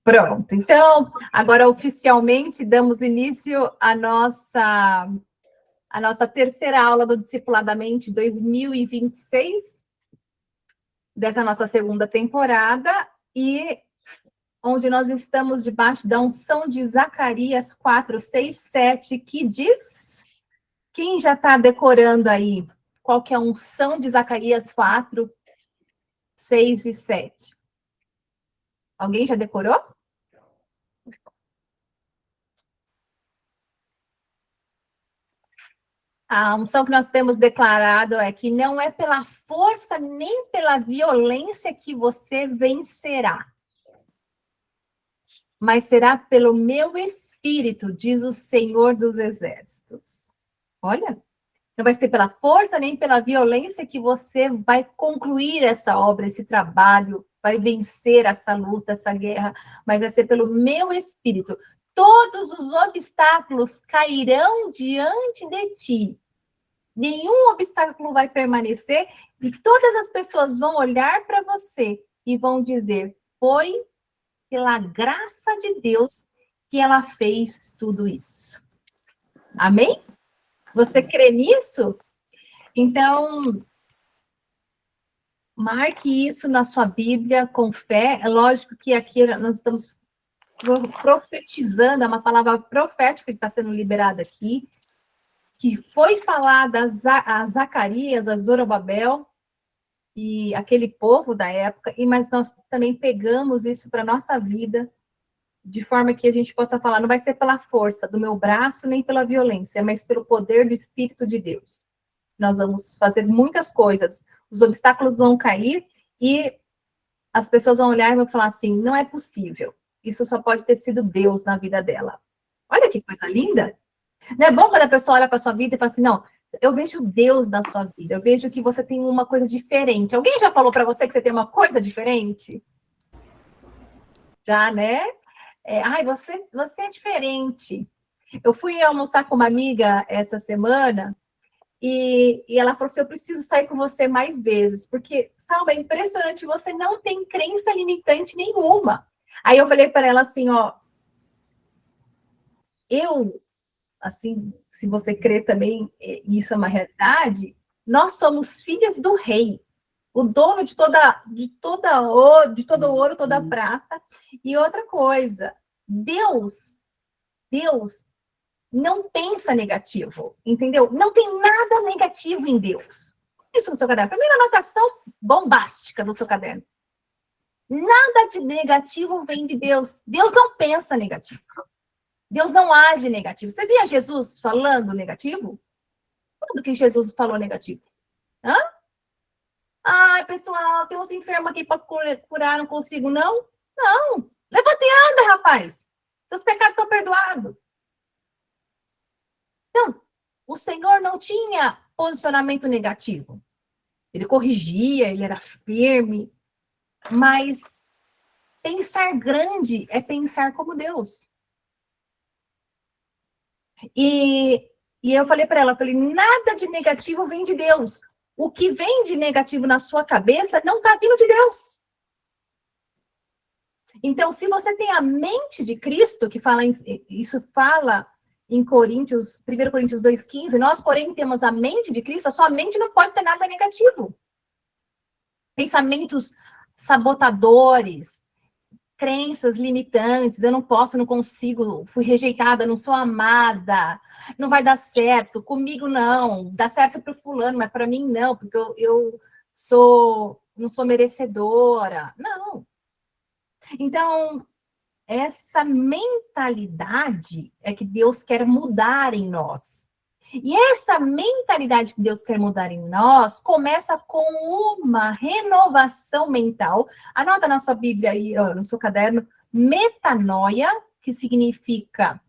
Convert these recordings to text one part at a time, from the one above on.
Pronto. Então, agora oficialmente damos início à nossa terceira aula do Discipuladamente 2026, dessa nossa segunda temporada, e onde nós estamos debaixo da unção de Zacarias 4, 6, 7, que diz... Quem já está decorando aí? Qual que é a unção de Zacarias 4, 6 e 7? Alguém já decorou? A unção que nós temos declarado é que não é pela força nem pela violência que você vencerá, mas será pelo meu espírito, diz o Senhor dos Exércitos. Olha, não vai ser pela força nem pela violência que você vai concluir essa obra, esse trabalho, vai vencer essa luta, essa guerra, mas vai ser pelo meu espírito. Todos os obstáculos cairão diante de ti. Nenhum obstáculo vai permanecer e todas as pessoas vão olhar para você e vão dizer: foi pela graça de Deus que ela fez tudo isso. Amém? Você crê nisso? Então, marque isso na sua Bíblia com fé. É lógico que aqui nós estamos profetizando, é uma palavra profética que está sendo liberada aqui, que foi falada a Zacarias, a Zorobabel e aquele povo da época, mas nós também pegamos isso para a nossa vida, de forma que a gente possa falar, não vai ser pela força do meu braço, nem pela violência, mas pelo poder do Espírito de Deus. Nós vamos fazer muitas coisas, os obstáculos vão cair e as pessoas vão olhar e vão falar assim, não é possível, isso só pode ter sido Deus na vida dela. Olha que coisa linda! Não é bom quando a pessoa olha para a sua vida e fala assim, não, eu vejo Deus na sua vida, eu vejo que você tem uma coisa diferente. Alguém já falou para você que você tem uma coisa diferente? Já, né? Ai, você é diferente. Eu fui almoçar com uma amiga essa semana e ela falou assim, eu preciso sair com você mais vezes, porque, Salma, é impressionante, você não tem crença limitante nenhuma. Aí eu falei para ela assim, ó, assim, se você crê também, isso é uma realidade, nós somos filhas do rei, o dono de todo ouro, toda prata. E outra coisa, Deus não pensa negativo, entendeu? Não tem nada negativo em Deus. Isso no seu caderno. Primeira anotação bombástica no seu caderno. Nada de negativo vem de Deus. Deus não pensa negativo. Deus não age negativo. Você via Jesus falando negativo? Quando que Jesus falou negativo? Hã? Ai, pessoal, tem uns enfermos aqui para curar, não consigo, não? Não. Levanta e anda, rapaz. Seus pecados estão perdoados. Então, o Senhor não tinha posicionamento negativo. Ele corrigia, ele era firme, mas pensar grande é pensar como Deus. E eu falei para ela, nada de negativo vem de Deus. O que vem de negativo na sua cabeça não está vindo de Deus. Então, se você tem a mente de Cristo, que fala isso fala em Coríntios, 1 Coríntios 2,15, nós, porém, temos a mente de Cristo, a sua mente não pode ter nada negativo. Pensamentos sabotadores, crenças limitantes, eu não posso, não consigo, fui rejeitada, não sou amada, não vai dar certo, comigo não, dá certo para o fulano, mas para mim não, porque eu não sou merecedora. Não. Então, essa mentalidade é que Deus quer mudar em nós. E essa mentalidade que Deus quer mudar em nós começa com uma renovação mental. Anota na sua Bíblia aí, no seu caderno, metanoia, que significa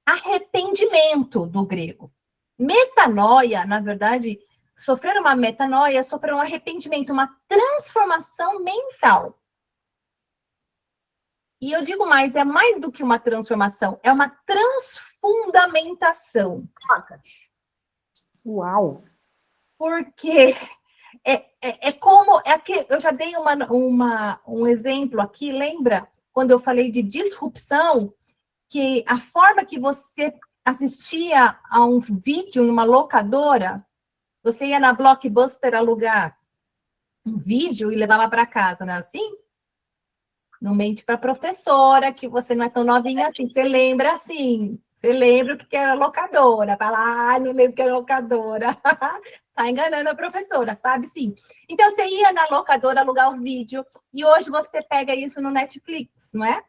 arrependimento do grego. Metanoia, na verdade, sofrer uma metanoia é sofrer um arrependimento, uma transformação mental. E eu digo mais, é mais do que uma transformação, é uma transfundamentação. Uau! Porque é como eu já dei um exemplo aqui, lembra? Quando eu falei de disrupção, que a forma que você assistia a um vídeo numa locadora, você ia na Blockbuster alugar um vídeo e levava para casa, não é assim? Não mente para a professora, que você não é tão novinha assim. Você lembra assim. Você lembra o que era locadora. Fala, não lembro o que era locadora. Tá enganando a professora, sabe sim. Então, você ia na locadora alugar o vídeo e hoje você pega isso no Netflix, não é?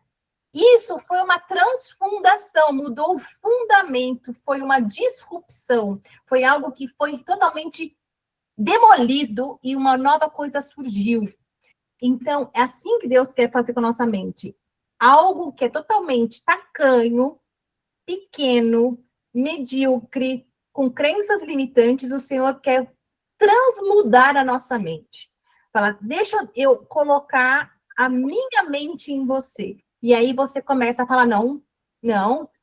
Isso foi uma transfundação, mudou o fundamento, foi uma disrupção, foi algo que foi totalmente demolido e uma nova coisa surgiu. Então, é assim que Deus quer fazer com a nossa mente. Algo que é totalmente tacanho, pequeno, medíocre, com crenças limitantes, o Senhor quer transmudar a nossa mente. Fala, deixa eu colocar a minha mente em você. E aí você começa a falar, não,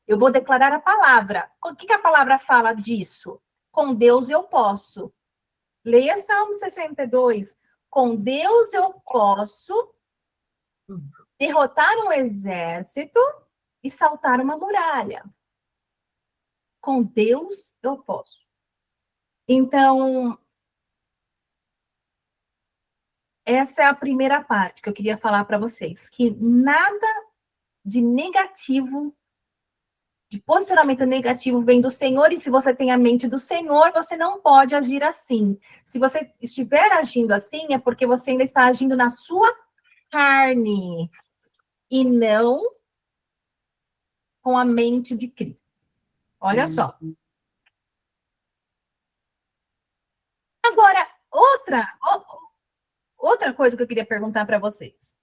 eu vou declarar a palavra. O que a palavra fala disso? Com Deus eu posso. Leia Salmo 62. Com Deus eu posso derrotar um exército e saltar uma muralha. Com Deus eu posso. Então, essa é a primeira parte que eu queria falar para vocês, que nada de negativo, de posicionamento negativo vem do Senhor, e se você tem a mente do Senhor, você não pode agir assim. Se você estiver agindo assim, é porque você ainda está agindo na sua carne, e não com a mente de Cristo. Olha só. Agora, outra coisa que eu queria perguntar para vocês.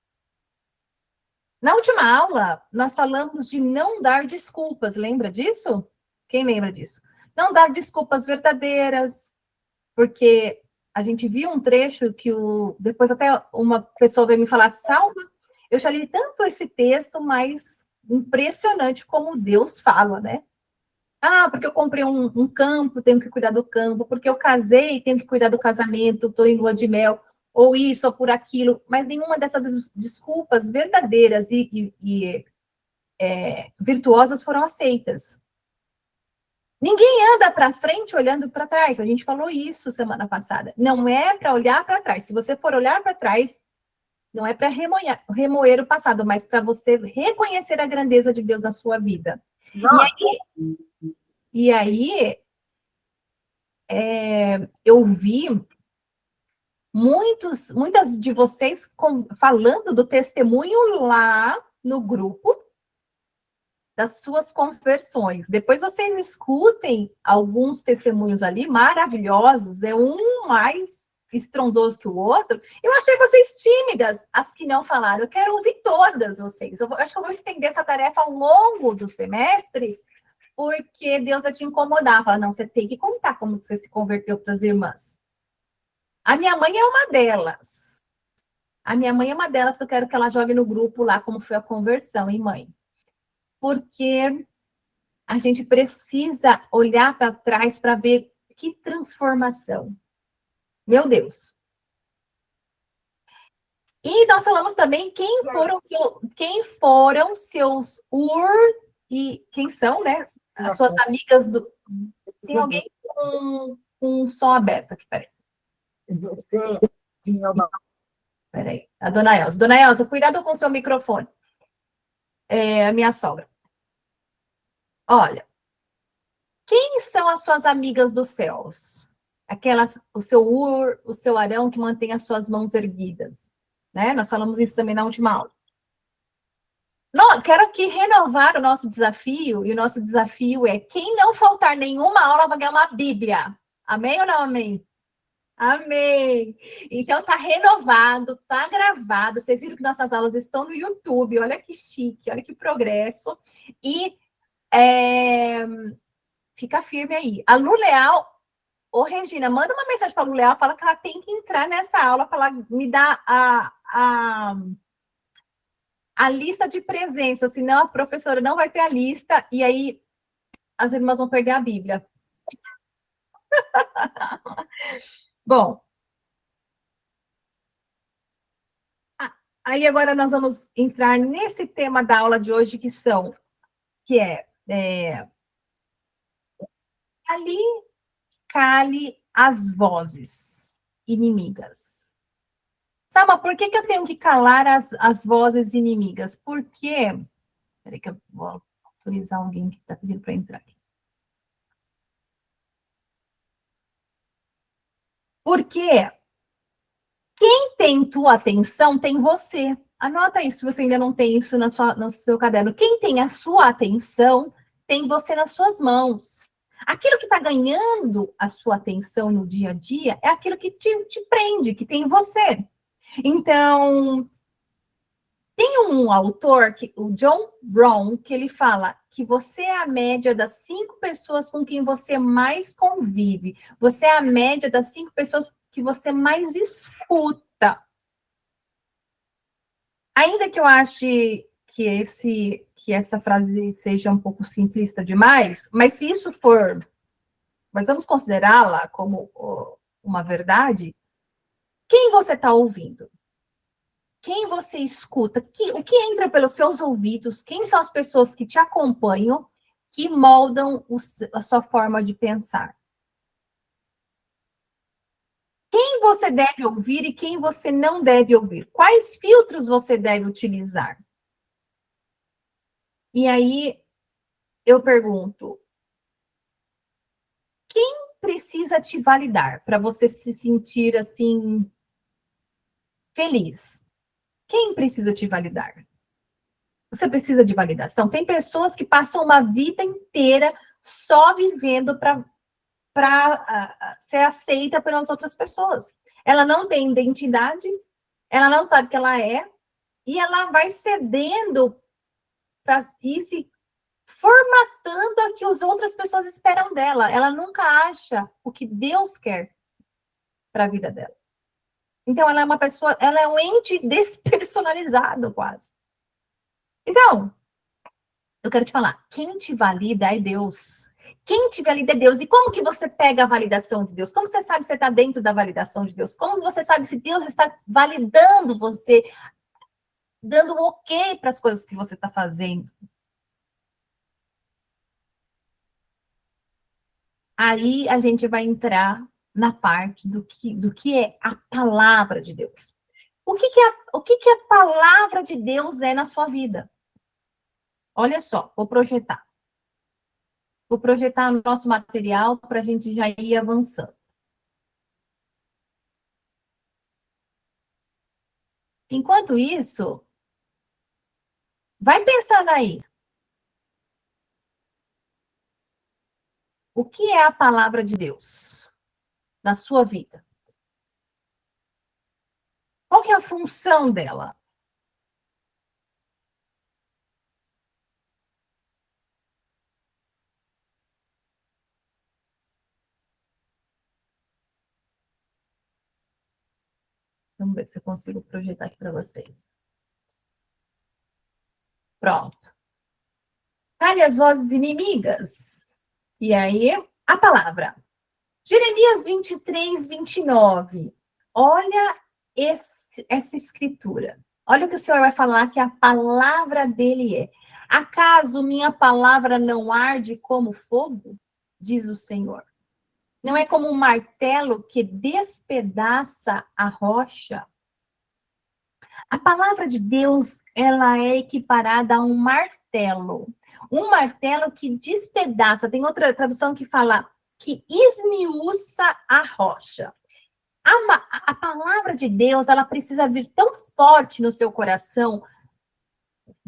Na última aula, nós falamos de não dar desculpas, lembra disso? Quem lembra disso? Não dar desculpas verdadeiras, porque a gente viu um trecho que depois até uma pessoa veio me falar, Salva, eu já li tanto esse texto, mas impressionante como Deus fala, né? Ah, porque eu comprei um campo, tenho que cuidar do campo, porque eu casei, tenho que cuidar do casamento, estou em lua de mel, ou isso, ou por aquilo, mas nenhuma dessas desculpas verdadeiras e virtuosas foram aceitas. Ninguém anda para frente olhando para trás, a gente falou isso semana passada. Não é para olhar para trás. Se você for olhar para trás, não é para remoer o passado, mas para você reconhecer a grandeza de Deus na sua vida. E aí eu vi muitas de vocês falando do testemunho lá no grupo das suas conversões. Depois vocês escutem alguns testemunhos ali maravilhosos, é um mais estrondoso que o outro. Eu achei vocês tímidas, as que não falaram. Eu quero ouvir todas vocês. Acho que eu vou estender essa tarefa ao longo do semestre, porque Deus vai te incomodar. Fala, não, você tem que contar como você se converteu para as irmãs. A minha mãe é uma delas. A minha mãe é uma delas, eu quero que ela jogue no grupo lá como foi a conversão, hein, mãe? Porque a gente precisa olhar para trás para ver que transformação. Meu Deus. E nós falamos também quem foram seus e quem são, né? As suas amigas do. Tem alguém com um som aberto aqui, peraí. Peraí, a dona Elza. Dona Elza, cuidado com o seu microfone. É a minha sogra. Olha, quem são as suas amigas dos céus? Aquelas, o seu o seu Arão que mantém as suas mãos erguidas. Né? Nós falamos isso também na última aula. Não, quero aqui renovar o nosso desafio, e o nosso desafio é quem não faltar nenhuma aula vai ganhar uma Bíblia. Amém ou não amém? Amém! Então tá renovado, tá gravado. Vocês viram que nossas aulas estão no YouTube. Olha que chique, olha que progresso. E fica firme aí. A Lu Leal, Regina, manda uma mensagem para a Lu Leal, fala que ela tem que entrar nessa aula para ela me dar a lista de presença, senão a professora não vai ter a lista e aí as irmãs vão perder a Bíblia. Bom, Aí agora nós vamos entrar nesse tema da aula de hoje, que é ali cale as vozes inimigas. Sabe, por que eu tenho que calar as vozes inimigas? Porque... Peraí que eu vou autorizar alguém que está pedindo para entrar aqui. Porque quem tem tua atenção tem você. Anota isso, se você ainda não tem isso no seu caderno. Quem tem a sua atenção tem você nas suas mãos. Aquilo que está ganhando a sua atenção no dia a dia é aquilo que te prende, que tem em você. Então, tem um autor, o John Brown, que ele fala que você é a média das 5 pessoas com quem você mais convive. Você é a média das 5 pessoas que você mais escuta. Ainda que eu ache que essa frase seja um pouco simplista demais, mas se isso for, mas vamos considerá-la como uma verdade, quem você está ouvindo? Quem você escuta? O que entra pelos seus ouvidos? Quem são as pessoas que te acompanham, que moldam a sua forma de pensar? Quem você deve ouvir e quem você não deve ouvir? Quais filtros você deve utilizar? E aí eu pergunto, quem precisa te validar para você se sentir assim feliz? Quem precisa te validar? Você precisa de validação? Tem pessoas que passam uma vida inteira só vivendo para ser aceita pelas outras pessoas. Ela não tem identidade, ela não sabe o que ela é, e ela vai cedendo para ir se formatando a que as outras pessoas esperam dela. Ela nunca acha o que Deus quer para a vida dela. Então, ela é uma pessoa, ela é um ente despersonalizado, quase. Então, eu quero te falar, quem te valida é Deus. Quem te valida é Deus. E como que você pega a validação de Deus? Como você sabe se você está dentro da validação de Deus? Como você sabe se Deus está validando você, dando um ok para as coisas que você está fazendo? Aí a gente vai entrar na parte do que é a palavra de Deus. O que a palavra de Deus é na sua vida? Olha só, vou projetar. Vou projetar o nosso material para a gente já ir avançando. Enquanto isso, vai pensando aí. O que é a palavra de Deus na sua vida? Qual que é a função dela? Vamos ver se eu consigo projetar aqui para vocês. Pronto. Cale as vozes inimigas. E aí, a palavra. Jeremias 23, 29. Olha essa escritura. Olha o que o Senhor vai falar que a palavra dele é. Acaso minha palavra não arde como fogo? Diz o Senhor. Não é como um martelo que despedaça a rocha? A palavra de Deus, ela é equiparada a um martelo. Um martelo que despedaça. Tem outra tradução que fala que esmiuça a rocha. A palavra de Deus, ela precisa vir tão forte no seu coração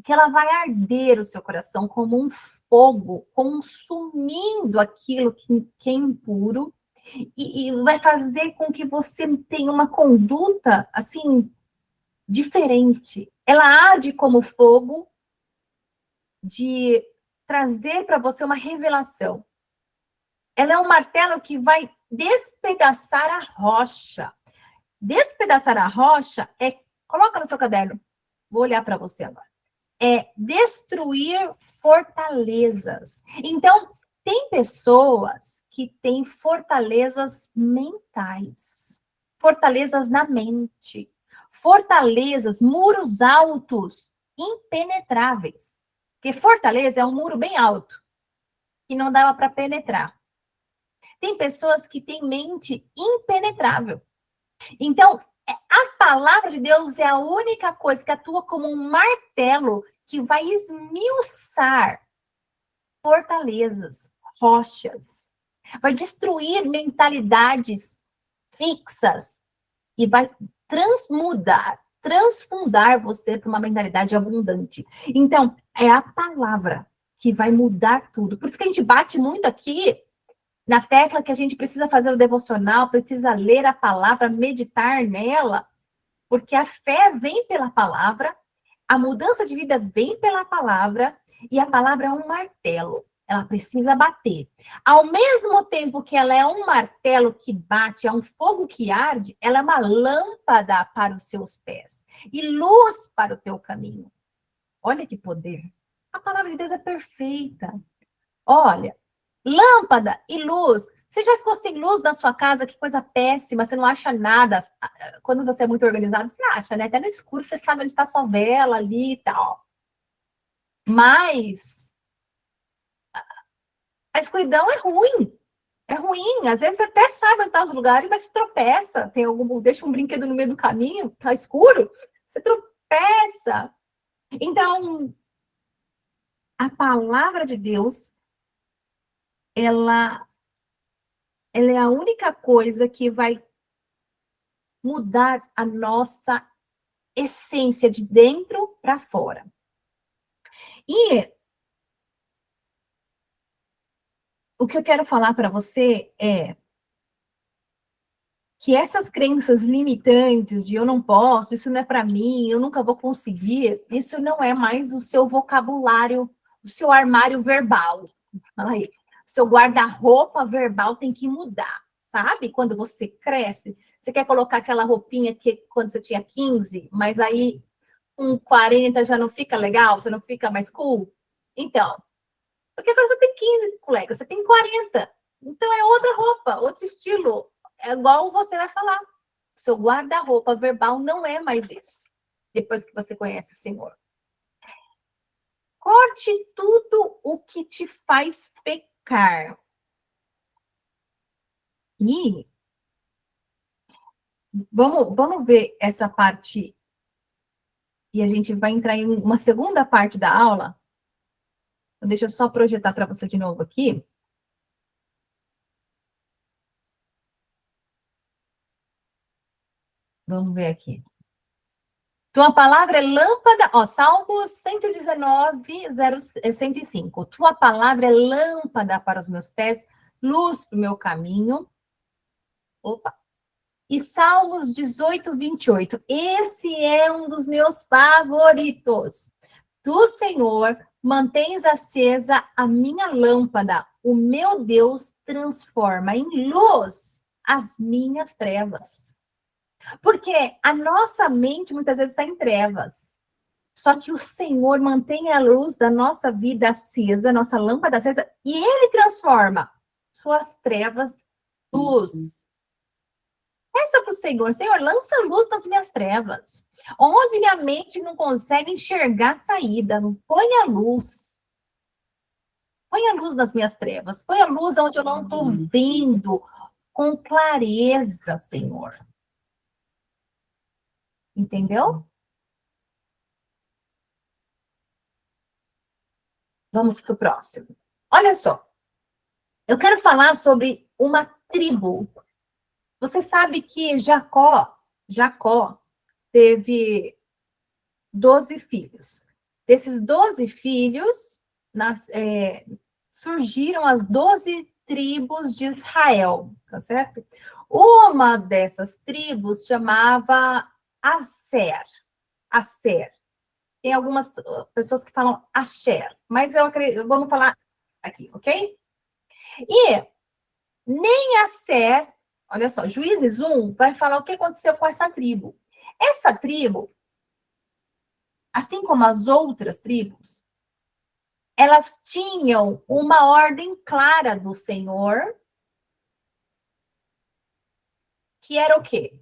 que ela vai arder o seu coração como um fogo, consumindo aquilo que é impuro e vai fazer com que você tenha uma conduta, assim, diferente. Ela arde como fogo de trazer para você uma revelação. Ela é um martelo que vai despedaçar a rocha. Despedaçar a rocha é, coloca no seu caderno, vou olhar para você agora, é destruir fortalezas. Então, tem pessoas que têm fortalezas mentais, fortalezas na mente, fortalezas, muros altos, impenetráveis. Porque fortaleza é um muro bem alto, que não dava para penetrar. Tem pessoas que têm mente impenetrável. Então, a palavra de Deus é a única coisa que atua como um martelo que vai esmiuçar fortalezas, rochas, vai destruir mentalidades fixas e vai transfundar você para uma mentalidade abundante. Então, é a palavra que vai mudar tudo. Por isso que a gente bate muito aqui na tecla que a gente precisa fazer o devocional, precisa ler a palavra, meditar nela, porque a fé vem pela palavra, a mudança de vida vem pela palavra, e a palavra é um martelo. Ela precisa bater. Ao mesmo tempo que ela é um martelo que bate, é um fogo que arde, ela é uma lâmpada para os seus pés e luz para o teu caminho. Olha que poder. A palavra de Deus é perfeita. Olha, lâmpada e luz. Você já ficou sem luz na sua casa? Que coisa péssima, você não acha nada. Quando você é muito organizado, você acha, né? Até no escuro você sabe onde está a sua vela ali e tal. Mas a escuridão é ruim. É ruim. Às vezes você até sabe onde estão os lugares, mas você tropeça. Tem algum, deixa um brinquedo no meio do caminho, tá escuro, você tropeça. Então, a palavra de Deus, ela é a única coisa que vai mudar a nossa essência de dentro para fora. E o que eu quero falar para você é que essas crenças limitantes de eu não posso, isso não é para mim, eu nunca vou conseguir, isso não é mais o seu vocabulário, o seu armário verbal. Fala aí. O seu guarda-roupa verbal tem que mudar, sabe? Quando você cresce, você quer colocar aquela roupinha que quando você tinha 15, mas aí com 40 já não fica legal, você não fica mais cool? Então, porque agora você tem 15, colega, você tem 40. Então é outra roupa, outro estilo. É igual você vai falar. O seu guarda-roupa verbal não é mais esse. Depois que você conhece o Senhor. Corte tudo o que te faz pecar. E vamos ver essa parte. E a gente vai entrar em uma segunda parte da aula. Então, deixa eu só projetar para você de novo aqui. Vamos ver aqui. Tua palavra é lâmpada, ó, Salmos 119, 105. Tua palavra é lâmpada para os meus pés, luz para o meu caminho. Opa. E Salmos 18, 28. Esse é um dos meus favoritos. Tu, Senhor, mantens acesa a minha lâmpada. O meu Deus transforma em luz as minhas trevas. Porque a nossa mente muitas vezes está em trevas. Só que o Senhor mantém a luz da nossa vida acesa, nossa lâmpada acesa, e Ele transforma suas trevas em luz. Peça para o Senhor, Senhor, lança luz nas minhas trevas. Onde minha mente não consegue enxergar saída, não põe a luz. Põe a luz nas minhas trevas. Põe a luz onde eu não estou vendo com clareza, Senhor. Entendeu? Vamos para o próximo. Olha só. Eu quero falar sobre uma tribo. Você sabe que Jacó teve 12 filhos. Desses 12 filhos, surgiram as 12 tribos de Israel, tá certo? Uma dessas tribos chamava Aser. Aser. Tem algumas pessoas que falam Asher, mas eu acredito, vamos falar aqui, ok? E nem Aser, olha só, Juízes 1 vai falar o que aconteceu com essa tribo. Essa tribo, assim como as outras tribos, elas tinham uma ordem clara do Senhor, que era o quê?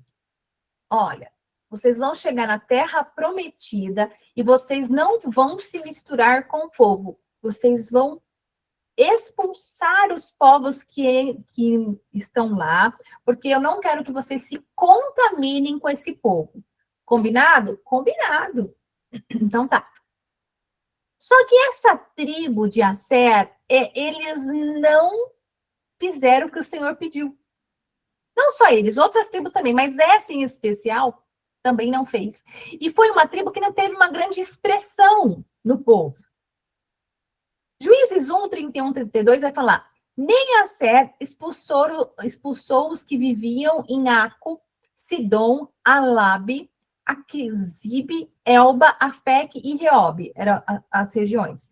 Olha, Vocês vão chegar na terra prometida e vocês não vão se misturar com o povo. Vocês vão expulsar os povos que estão lá, porque eu não quero que vocês se contaminem com esse povo. Combinado? Combinado. Então tá. Só que essa tribo de Asser, eles não fizeram o que o Senhor pediu. Não só eles, outras tribos também, mas essa em especial também não fez. E foi uma tribo que não teve uma grande expressão no povo. Juízes 1, 31, 32 vai falar: nem Asser expulsou os que viviam em Aco, Sidom, Alabe, Aquizib, Elba, Afec e Reob, eram as regiões.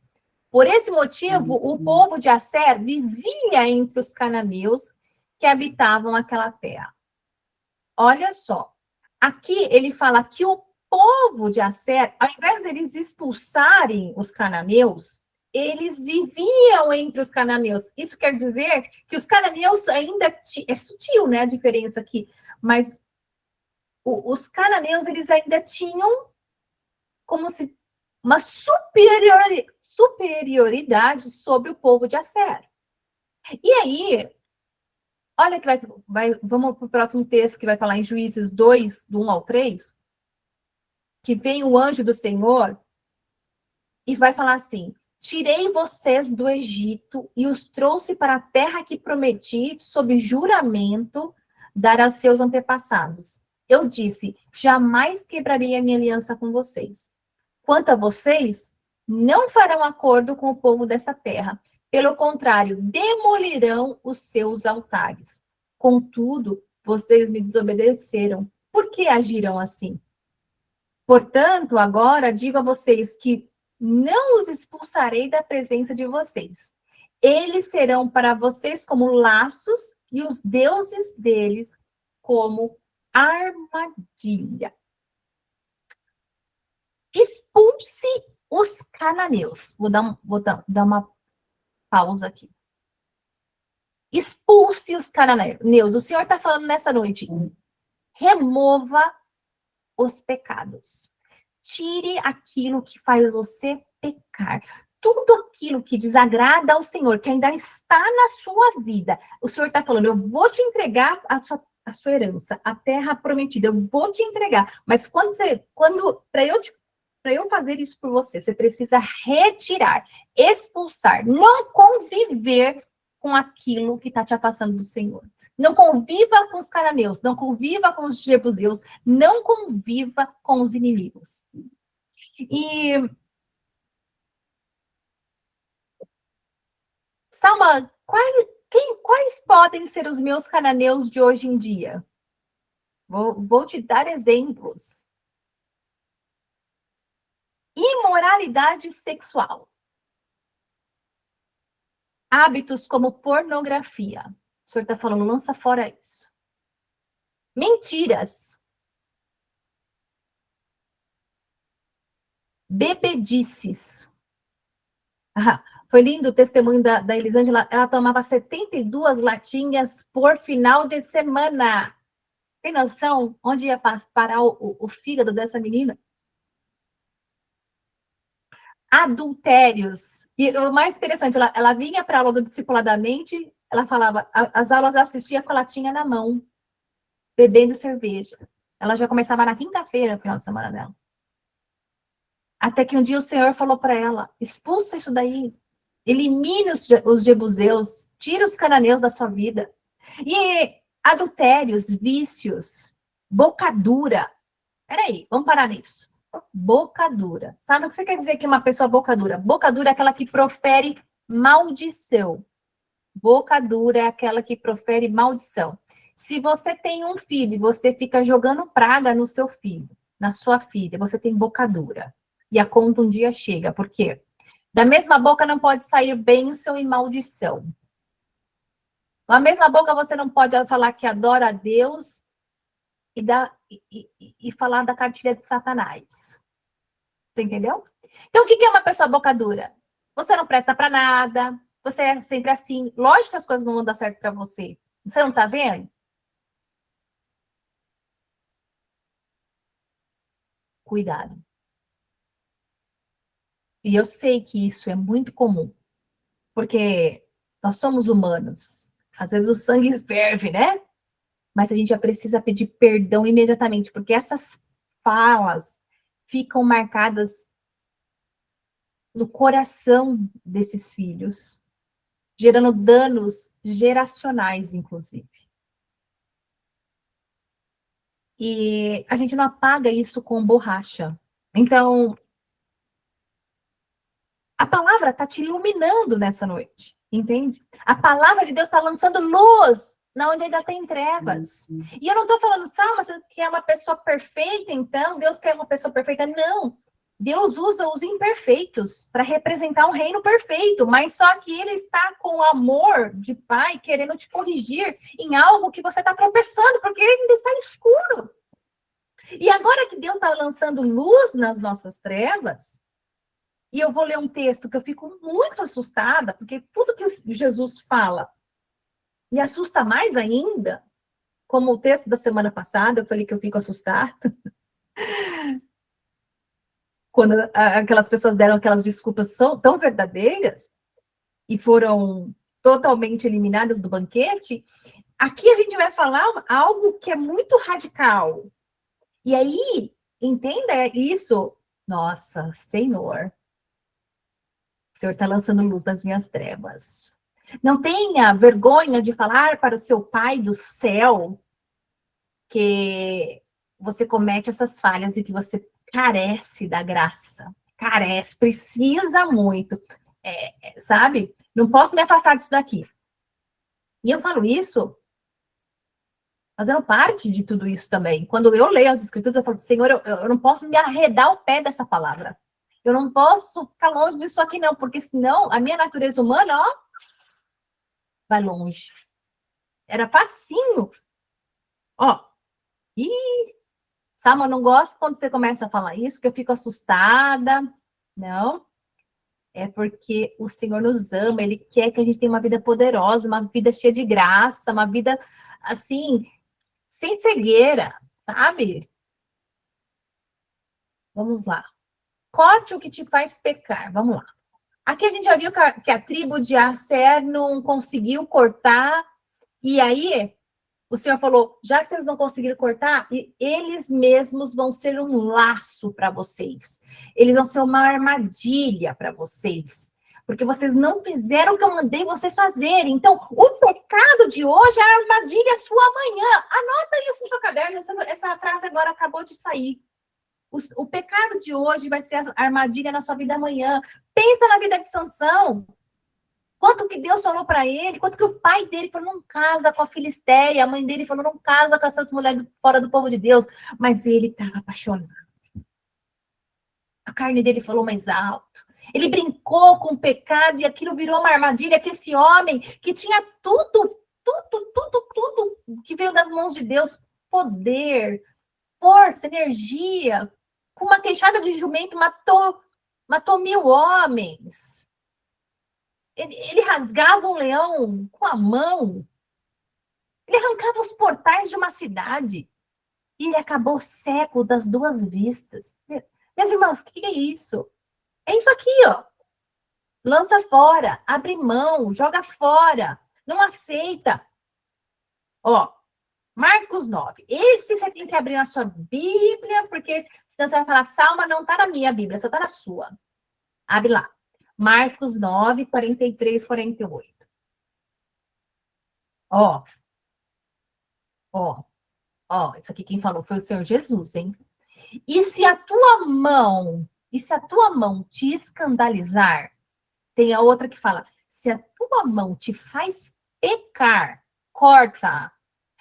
Por esse motivo, o povo de Asser vivia entre os cananeus que habitavam aquela terra. Olha só, aqui ele fala que o povo de Asser, ao invés de eles expulsarem os cananeus, eles viviam entre os cananeus. Isso quer dizer que os cananeus ainda... É sutil, né, a diferença aqui. Mas os cananeus, eles ainda tinham como se uma superioridade sobre o povo de Asser. E aí, olha que vamos para o próximo texto que vai falar em Juízes 2, do 1 ao 3, que vem o anjo do Senhor e vai falar assim: tirei vocês do Egito e os trouxe para a terra que prometi, sob juramento, dar aos seus antepassados. Eu disse: jamais quebrarei a minha aliança com vocês. Quanto a vocês, não farão acordo com o povo dessa terra. Pelo contrário, demolirão os seus altares. Contudo, vocês me desobedeceram. Por que agiram assim? Portanto, agora digo a vocês que não os expulsarei da presença de vocês. Eles serão para vocês como laços e os deuses deles como armadilha. Expulse os cananeus. Vou dar uma pausa aqui. Expulse os cananeus. O Senhor está falando nessa noite. Remova os pecados. Tire aquilo que faz você pecar. Tudo aquilo que desagrada ao Senhor, que ainda está na sua vida. O Senhor está falando: eu vou te entregar a sua herança, a terra prometida. Eu vou te entregar. Mas para eu fazer isso por você, você precisa retirar, expulsar, não conviver com aquilo que está te afastando do Senhor. Não conviva com os cananeus, não conviva com os jebuseus, não conviva com os inimigos. E, Salma, quais podem ser os meus cananeus de hoje em dia? Vou te dar exemplos. Imoralidade sexual. Hábitos como pornografia. O senhor está falando, lança fora isso. Mentiras. Bebedices. Foi lindo o testemunho da Elisângela. Ela tomava 72 latinhas por final de semana. Tem noção onde ia parar o fígado dessa menina? Adultérios. E o mais interessante, ela vinha para a aula do Discipuladamente, ela falava, as aulas eu assistia com a latinha na mão, bebendo cerveja. Ela já começava na quinta-feira, no final de semana dela. Até que um dia o Senhor falou para ela: expulsa isso daí, elimine os jebuseus, tira os cananeus da sua vida. E adultérios, vícios, bocadura. Peraí, vamos parar nisso. Bocadura. Sabe o que você quer dizer que uma pessoa bocadura? Bocadura é aquela que profere maldição. Bocadura é aquela que profere maldição. Se você tem um filho e você fica jogando praga no seu filho, na sua filha, você tem bocadura. E a conta um dia chega. Por quê? Da mesma boca não pode sair bênção e maldição. Da mesma boca você não pode falar que adora a Deus e falar da cartilha de Satanás. Você entendeu? Então, o que é uma pessoa bocadura? Você não presta para nada, você é sempre assim. Lógico que as coisas não vão dar certo para você. Você não está vendo? Cuidado. E eu sei que isso é muito comum, porque nós somos humanos. Às vezes o sangue ferve, né? Mas a gente já precisa pedir perdão imediatamente, porque essas falas ficam marcadas no coração desses filhos, gerando danos geracionais, inclusive. E a gente não apaga isso com borracha. Então, a palavra está te iluminando nessa noite, entende? A palavra de Deus está lançando luz na onde ainda tem trevas. E eu não estou falando, Salma, você quer uma pessoa perfeita, então? Deus quer uma pessoa perfeita? Não. Deus usa os imperfeitos para representar um reino perfeito, mas só que ele está com amor de pai querendo te corrigir em algo que você está tropeçando, porque ele ainda está escuro. E agora que Deus está lançando luz nas nossas trevas, e eu vou ler um texto que eu fico muito assustada, porque tudo que Jesus fala me assusta mais ainda, como o texto da semana passada, eu falei que eu fico assustada. Quando aquelas pessoas deram aquelas desculpas tão verdadeiras e foram totalmente eliminadas do banquete, aqui a gente vai falar algo que é muito radical. E aí, entenda isso. Nossa, Senhor. O Senhor está lançando luz nas minhas trevas. Não tenha vergonha de falar para o seu Pai do céu que você comete essas falhas e que você carece da graça. Carece, precisa muito. Sabe? Não posso me afastar disso daqui. E eu falo isso fazendo parte de tudo isso também. Quando eu leio as escrituras, eu falo, Senhor, eu não posso me arredar o pé dessa palavra. Eu não posso ficar longe disso aqui, não, porque senão a minha natureza humana, ó, vai longe. Era facinho. Ó, Salma, eu não gosto quando você começa a falar isso, que eu fico assustada. Não, é porque o Senhor nos ama, Ele quer que a gente tenha uma vida poderosa, uma vida cheia de graça, uma vida, assim, sem cegueira, sabe? Vamos lá. Corte o que te faz pecar. Vamos lá. Aqui a gente já viu que a tribo de Aser não conseguiu cortar, e aí o Senhor falou, já que vocês não conseguiram cortar, eles mesmos vão ser um laço para vocês. Eles vão ser uma armadilha para vocês. Porque vocês não fizeram o que eu mandei vocês fazerem. Então, o pecado de hoje é a armadilha sua amanhã. Anota isso no seu caderno. Essa frase agora acabou de sair. O pecado de hoje vai ser a armadilha na sua vida amanhã. Pensa na vida de Sansão. Quanto que Deus falou para ele, quanto que o pai dele falou, não casa com a Filisteia, a mãe dele falou, não casa com essas mulheres fora do povo de Deus, mas ele estava apaixonado. A carne dele falou mais alto. Ele brincou com o pecado e aquilo virou uma armadilha que esse homem, que tinha tudo que veio das mãos de Deus, poder, força, energia, com uma queixada de jumento, matou 1.000 homens. Ele rasgava um leão com a mão. Ele arrancava os portais de uma cidade. E ele acabou cego das duas vistas. Minhas irmãs, o que é isso? É isso aqui, ó. Lança fora, abre mão, joga fora. Não aceita. Ó, Marcos 9. Esse você tem que abrir na sua Bíblia, porque senão você vai falar, Salma não está na minha Bíblia, só está na sua. Abre lá. Marcos 9, 43, 48. Ó, ó, ó, isso aqui quem falou foi o Senhor Jesus, hein? E se a tua mão te escandalizar, tem a outra que fala, se a tua mão te faz pecar, corta.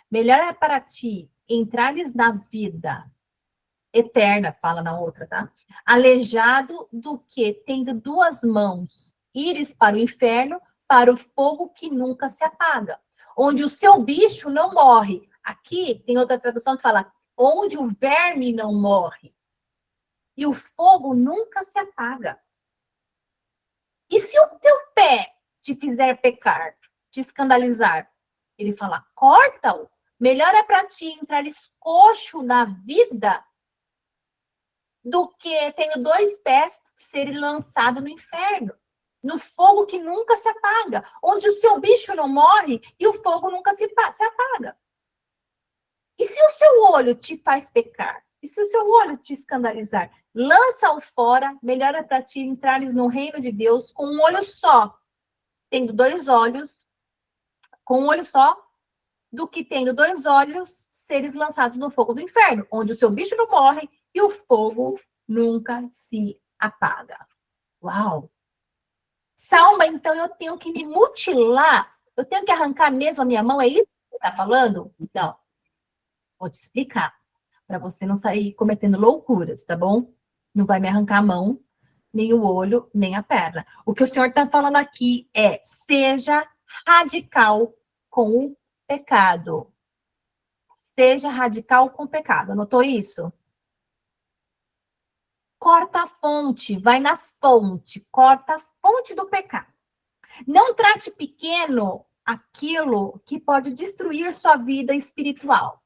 Melhor é para ti entrares na vida eterna, fala na outra, tá? Aleijado do que, tendo duas mãos, ires para o inferno, para o fogo que nunca se apaga, onde o seu bicho não morre. Aqui tem outra tradução que fala, onde o verme não morre. E o fogo nunca se apaga. E se o teu pé te fizer pecar, te escandalizar, ele fala, corta-o. Melhor é para ti entrar coxo na vida do que tendo 2 pés ser lançado no inferno, no fogo que nunca se apaga, onde o seu bicho não morre e o fogo nunca se apaga. E se o seu olho te faz pecar? E se o seu olho te escandalizar? Lança-o fora, melhor é para ti entrares no reino de Deus com um olho só, tendo 2 olhos, com um olho só, do que tendo 2 olhos, seres lançados no fogo do inferno, onde o seu bicho não morre e o fogo nunca se apaga. Uau! Salma, então eu tenho que me mutilar? Eu tenho que arrancar mesmo a minha mão? É isso que você está falando? Não. Vou te explicar. Para você não sair cometendo loucuras, tá bom? Não vai me arrancar a mão, nem o olho, nem a perna. O que o senhor está falando aqui é: seja radical com o pecado. Seja radical com o pecado. Anotou isso? Corta a fonte, vai na fonte, corta a fonte do pecado. Não trate pequeno aquilo que pode destruir sua vida espiritual.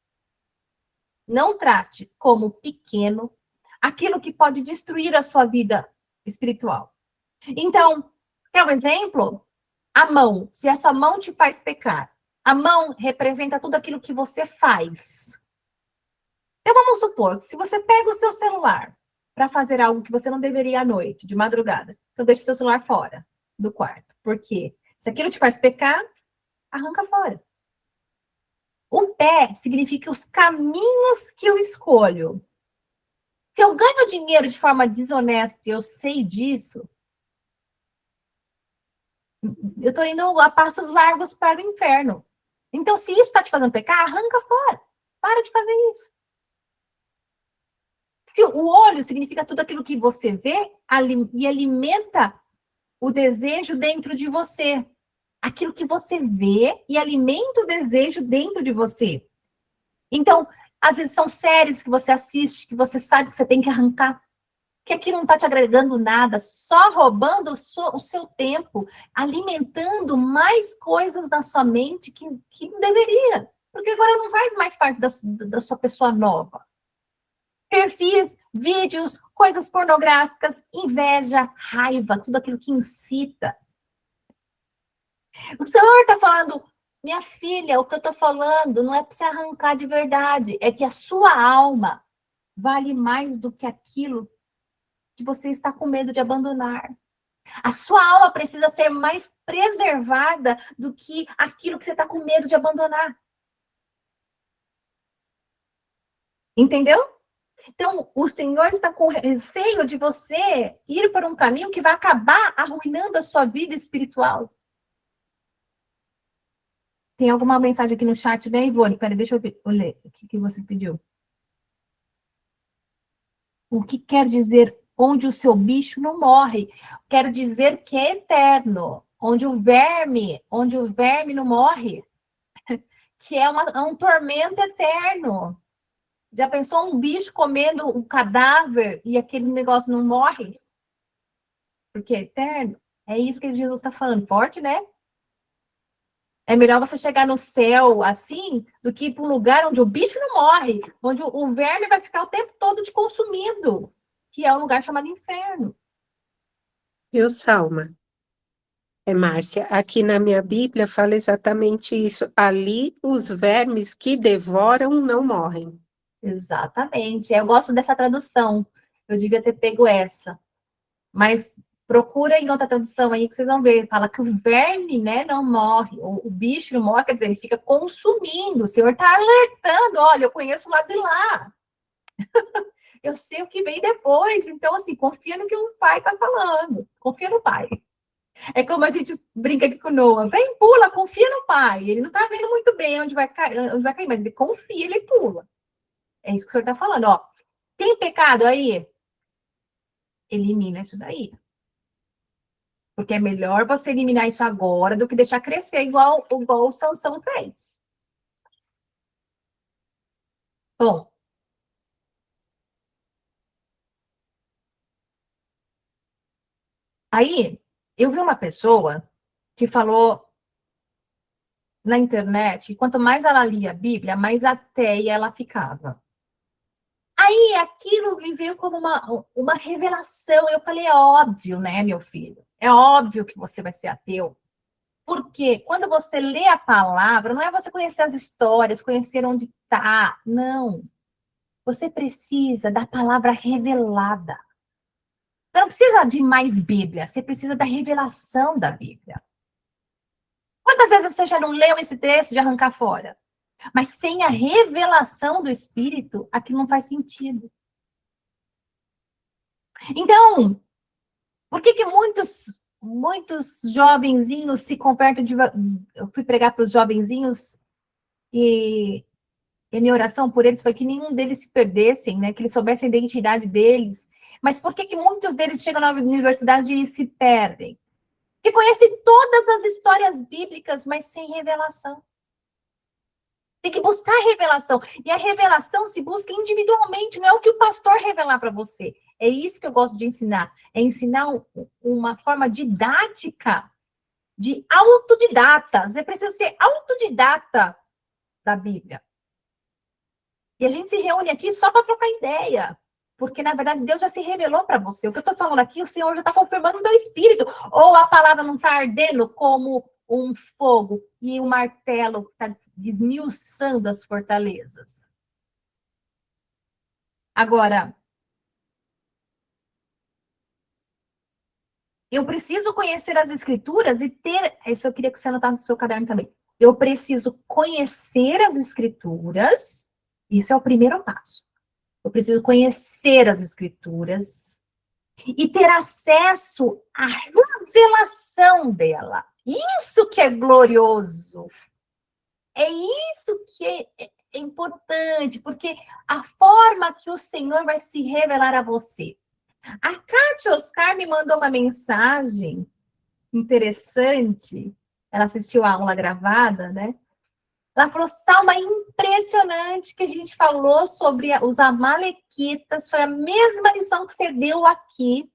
Não trate como pequeno aquilo que pode destruir a sua vida espiritual. Então, quer um exemplo? A mão. Se essa mão te faz pecar, a mão representa tudo aquilo que você faz. Então, vamos supor que se você pega o seu celular para fazer algo que você não deveria à noite, de madrugada, então deixa o seu celular fora do quarto. Por quê? Se aquilo te faz pecar, arranca fora. O pé significa os caminhos que eu escolho. Se eu ganho dinheiro de forma desonesta e eu sei disso, eu estou indo a passos largos para o inferno. Então, se isso está te fazendo pecar, arranca fora. Para de fazer isso. Se o olho significa tudo aquilo que você vê e alimenta o desejo dentro de você. Aquilo que você vê e alimenta o desejo dentro de você. Então, às vezes são séries que você assiste, que você sabe que você tem que arrancar, que aquilo não está te agregando nada, só roubando o seu tempo, alimentando mais coisas na sua mente que não deveria. Porque agora não faz mais parte da sua pessoa nova. Perfis, vídeos, coisas pornográficas, inveja, raiva, tudo aquilo que incita. O Senhor está falando, minha filha, o que eu estou falando não é para você arrancar de verdade, é que a sua alma vale mais do que aquilo que você está com medo de abandonar. A sua alma precisa ser mais preservada do que aquilo que você está com medo de abandonar. Entendeu? Então, o Senhor está com receio de você ir por um caminho que vai acabar arruinando a sua vida espiritual. Tem alguma mensagem aqui no chat, né, Ivone? Peraí, deixa eu ler. O que você pediu? O que quer dizer onde o seu bicho não morre? Quero dizer que é eterno. Onde o verme não morre. Que é um tormento eterno. Já pensou um bicho comendo um cadáver e aquele negócio não morre? Porque é eterno? É isso que Jesus está falando. Forte, né? É melhor você chegar no céu assim do que ir para um lugar onde o bicho não morre, onde o verme vai ficar o tempo todo te consumindo, que é um lugar chamado inferno. Viu, Salma? Márcia, aqui na minha Bíblia fala exatamente isso. Ali os vermes que devoram não morrem. Exatamente. Eu gosto dessa tradução. Eu devia ter pego essa. Mas procura em outra tradução aí que vocês vão ver. Fala que o verme, né, não morre. O bicho não morre, quer dizer, ele fica consumindo. O Senhor está alertando. Olha, eu conheço o lado de lá. Eu sei o que vem depois. Então, assim, confia no que o pai está falando. Confia no pai. É como a gente brinca aqui com o Noah. Vem, pula, confia no pai. Ele não está vendo muito bem onde vai cair, mas ele confia, ele pula. É isso que o senhor está falando, ó. Tem pecado aí? Elimina isso daí. Porque é melhor você eliminar isso agora do que deixar crescer igual o Sansão fez. Bom. Aí, eu vi uma pessoa que falou na internet que quanto mais ela lia a Bíblia, mais ateia ela ficava. Aí aquilo me veio como uma revelação. Eu falei, é óbvio, né, meu filho? É óbvio que você vai ser ateu. Porque quando você lê a palavra, não é você conhecer as histórias, conhecer onde está. Não. Você precisa da palavra revelada. Você não precisa de mais Bíblia, você precisa da revelação da Bíblia. Quantas vezes você já não leu esse texto de arrancar fora? Mas sem a revelação do Espírito, aquilo não faz sentido. Então, por que muitos jovenzinhos se convertem de... Eu fui pregar para os jovenzinhos e a minha oração por eles foi que nenhum deles se perdessem, né? Que eles soubessem a identidade deles. Mas por que muitos deles chegam na universidade e se perdem? Que conhecem todas as histórias bíblicas, mas sem revelação. Tem que buscar revelação. E a revelação se busca individualmente, não é o que o pastor revelar para você. É isso que eu gosto de ensinar. É ensinar uma forma didática, de autodidata. Você precisa ser autodidata da Bíblia. E a gente se reúne aqui só para trocar ideia. Porque, na verdade, Deus já se revelou para você. O que eu estou falando aqui, o Senhor já está confirmando no teu espírito. Ou a palavra não está ardendo como um fogo e um martelo está desmiuçando as fortalezas. Agora, eu preciso conhecer as escrituras e ter... Isso eu queria que você anotasse no seu caderno também. Eu preciso conhecer as escrituras. Isso é o primeiro passo. Eu preciso conhecer as escrituras e ter acesso à revelação dela. Isso que é glorioso. É isso que é importante, porque a forma que o Senhor vai se revelar a você. A Kátia Oscar me mandou uma mensagem interessante. Ela assistiu a aula gravada, né? Ela falou, Salma, é impressionante que a gente falou sobre os amalequitas. Foi a mesma lição que você deu aqui.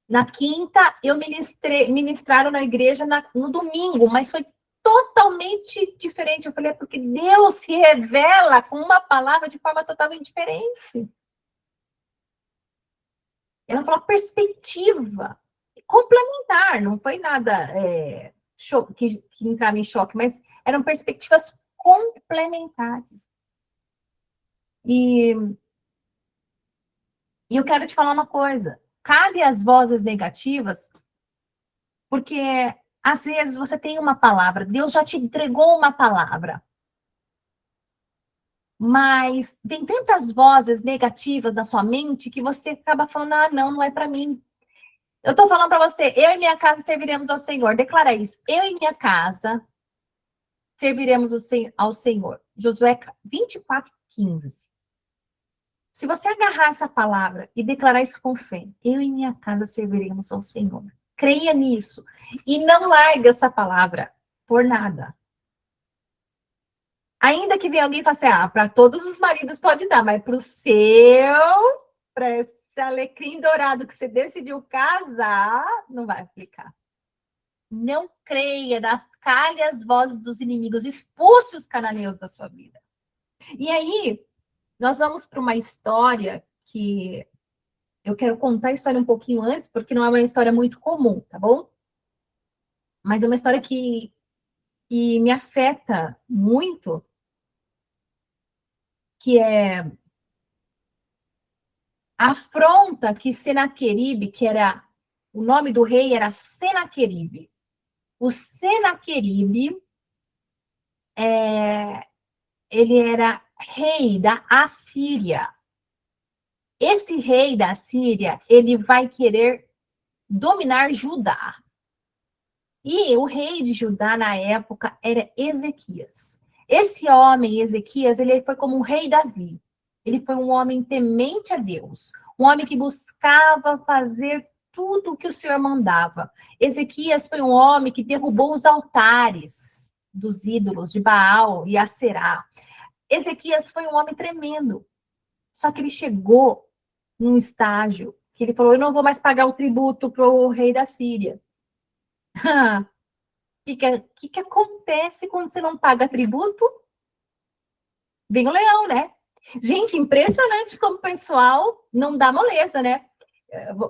Na quinta, ministraram na igreja no domingo, mas foi totalmente diferente. Eu falei, é porque Deus se revela com uma palavra de forma totalmente diferente. Ela falou perspectiva complementar, não foi nada que entrava em choque, mas eram perspectivas complementares. E eu quero te falar uma coisa. Cabe às vozes negativas, porque às vezes você tem uma palavra, Deus já te entregou uma palavra, mas tem tantas vozes negativas na sua mente que você acaba falando, ah, não é para mim. Eu estou falando para você, eu e minha casa serviremos ao Senhor. Declara isso. Eu e minha casa serviremos ao Senhor. Josué 24:15. Se você agarrar essa palavra e declarar isso com fé, eu e minha casa serviremos ao Senhor. Creia nisso. E não largue essa palavra por nada. Ainda que venha alguém e fale assim, para todos os maridos pode dar, mas para o seu, para esse alecrim dourado que você decidiu casar, não vai aplicar. Não creia nas calhas vozes dos inimigos, expulse os cananeus da sua vida. E aí, nós vamos para uma história que eu quero contar a história um pouquinho antes, porque não é uma história muito comum, tá bom? Mas é uma história que me afeta muito, que é a afronta que Senaqueribe, que era o nome do rei era Senaqueribe. O Senaqueribe, ele era rei da Assíria. Esse rei da Síria, ele vai querer dominar Judá. E o rei de Judá, na época, era Ezequias. Esse homem, Ezequias, ele foi como um rei Davi. Ele foi um homem temente a Deus. Um homem que buscava fazer tudo o que o Senhor mandava. Ezequias foi um homem que derrubou os altares dos ídolos de Baal e Aserá. Ezequias foi um homem tremendo. Só que ele chegou num estágio que ele falou, eu não vou mais pagar o tributo para o rei da Síria. O que acontece quando você não paga tributo? Vem o leão, né? Gente, impressionante como o pessoal não dá moleza, né?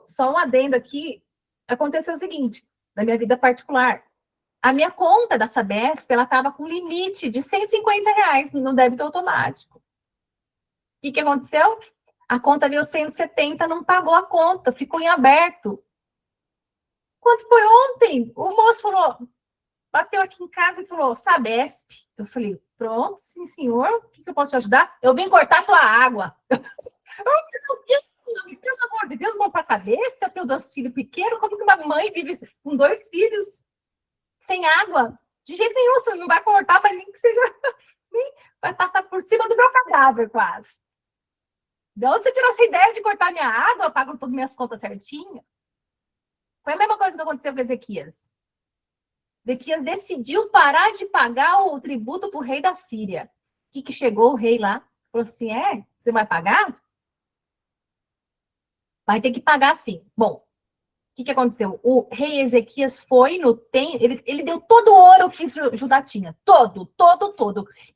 Só um adendo aqui. Aconteceu o seguinte, na minha vida particular. A minha conta da Sabesp, ela estava com limite de R$ 150 no débito automático. O que aconteceu? A conta veio 170, não pagou a conta, ficou em aberto. Quando foi ontem, o moço falou, bateu aqui em casa e falou, Sabesp. Eu falei, pronto, sim, senhor, o que eu posso te ajudar? Eu vim cortar tua água. Pelo amor de Deus, mão pra cabeça, eu tenho 2 filhos pequenos, como que uma mãe vive com 2 filhos sem água? De jeito nenhum, você não vai cortar, mas nem que seja, nem vai passar por cima do meu cadáver, quase. De onde você tirou essa ideia de cortar minha água? Eu pago todas as minhas contas certinho. Foi a mesma coisa que aconteceu com Ezequias. Ezequias decidiu parar de pagar o tributo para o rei da Síria. O que chegou o rei lá? Falou assim, você vai pagar? Vai ter que pagar sim. Bom, o que aconteceu? O rei Ezequias foi no templo, ele deu todo o ouro que Judá tinha. Todo.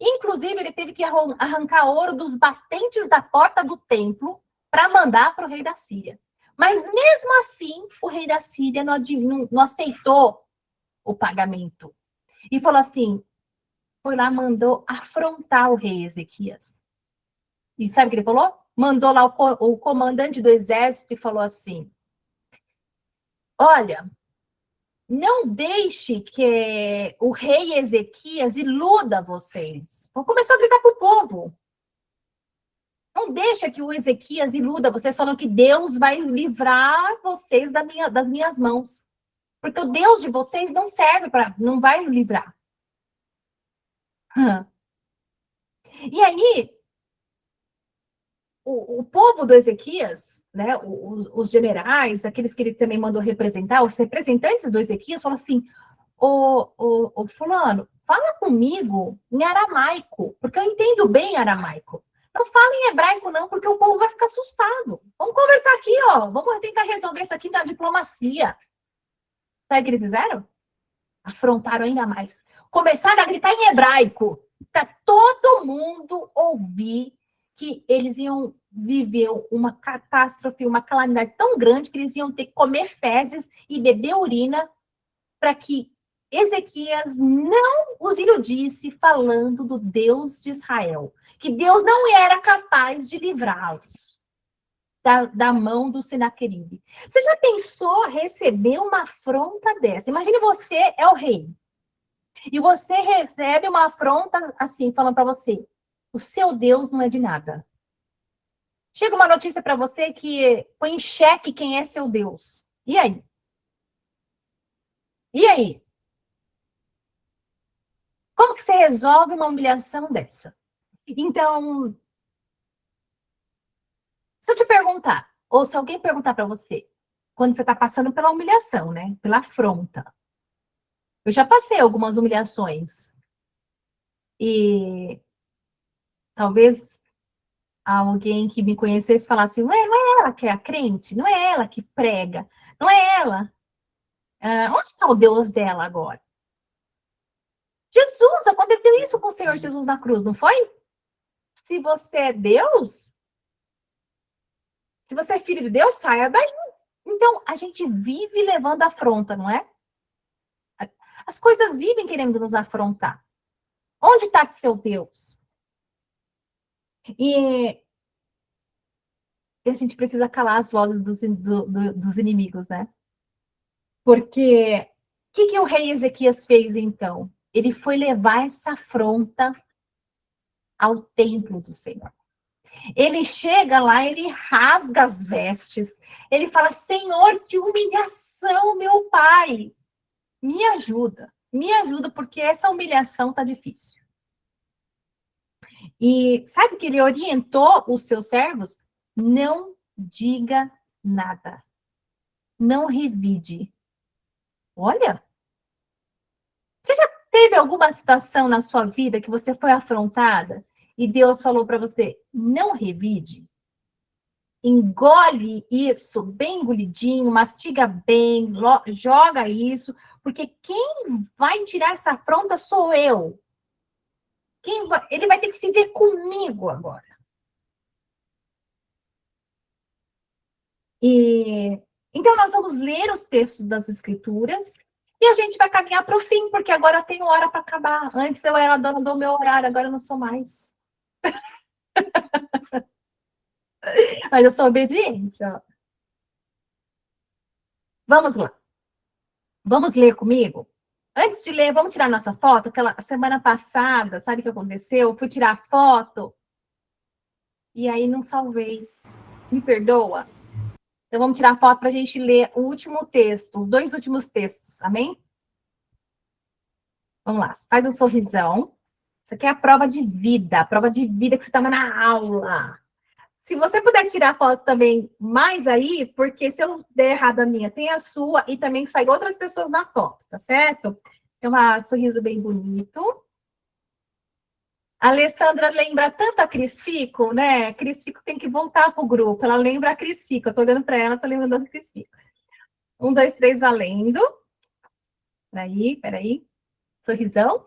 Inclusive, ele teve que arrancar ouro dos batentes da porta do templo para mandar para o rei da Síria. Mas mesmo assim, o rei da Síria não aceitou o pagamento. E falou assim, foi lá, mandou afrontar o rei Ezequias. E sabe o que ele falou? Mandou lá o comandante do exército e falou assim, olha, não deixe que o rei Ezequias iluda vocês. Começou a gritar para o povo. Não deixa que o Ezequias iluda vocês, falando que Deus vai livrar vocês das minhas mãos. Porque o Deus de vocês não serve não vai livrar. E aí, o povo do Ezequias, né, os generais, aqueles que ele também mandou representar, os representantes do Ezequias, falam assim, ô fulano, fala comigo em aramaico, porque eu entendo bem aramaico. Não fala em hebraico não, porque o povo vai ficar assustado. Vamos conversar aqui, ó, vamos tentar resolver isso aqui na diplomacia. Sabe o que eles fizeram? Afrontaram ainda mais. Começaram a gritar em hebraico, para todo mundo ouvir que eles iam viver uma catástrofe, uma calamidade tão grande que eles iam ter que comer fezes e beber urina para que Ezequias não os iludisse falando do Deus de Israel, que Deus não era capaz de livrá-los da mão do Senaqueribe. Você já pensou receber uma afronta dessa? Imagine você é o rei. E você recebe uma afronta assim, falando para você, o seu Deus não é de nada. Chega uma notícia para você que põe em xeque quem é seu Deus. E aí? E aí? Como que você resolve uma humilhação dessa? Então, se eu te perguntar, ou se alguém perguntar para você, quando você está passando pela humilhação, né? Pela afronta. Eu já passei algumas humilhações. E talvez alguém que me conhecesse falasse, não é ela que é a crente, não é ela que prega, não é ela. Onde está o Deus dela agora? Jesus, aconteceu isso com o Senhor Jesus na cruz, não foi? Se você é Deus, se você é filho de Deus, saia daí. Então, a gente vive levando afronta, não é? As coisas vivem querendo nos afrontar. Onde está seu Deus? E a gente precisa calar as vozes dos inimigos, né? Porque o que o rei Ezequias fez, então? Ele foi levar essa afronta ao templo do Senhor. Ele chega lá, ele rasga as vestes, ele fala, Senhor, que humilhação, meu pai, me ajuda, porque essa humilhação tá difícil. E sabe que ele orientou os seus servos? Não diga nada, não revide. Olha, você já teve alguma situação na sua vida que você foi afrontada e Deus falou para você, não revide? Engole isso bem engolidinho, mastiga bem, joga isso, porque quem vai tirar essa afronta sou eu. Ele vai ter que se ver comigo agora. E então nós vamos ler os textos das Escrituras e a gente vai caminhar para o fim, porque agora eu tenho hora para acabar. Antes eu era dona do meu horário, agora eu não sou mais. Mas eu sou obediente, ó. Vamos lá. Vamos ler comigo? Antes de ler, vamos tirar nossa foto. Aquela semana passada, sabe o que aconteceu? Eu fui tirar foto e aí não salvei. Me perdoa? Então vamos tirar foto para a gente ler o último texto, os 2 últimos textos, amém? Vamos lá, faz um sorrisão. Isso aqui é a prova de vida que você estava na aula. Se você puder tirar foto também mais aí, porque se eu der errado a minha, tem a sua e também sai outras pessoas na foto, tá certo? Tem um sorriso bem bonito. A Alessandra lembra tanto a Cris Fico, né? A Cris Fico tem que voltar pro grupo. Ela lembra a Cris Fico. Eu tô olhando para ela, tô lembrando da Cris Fico. 1, 2, 3, valendo. Peraí. Sorrisão.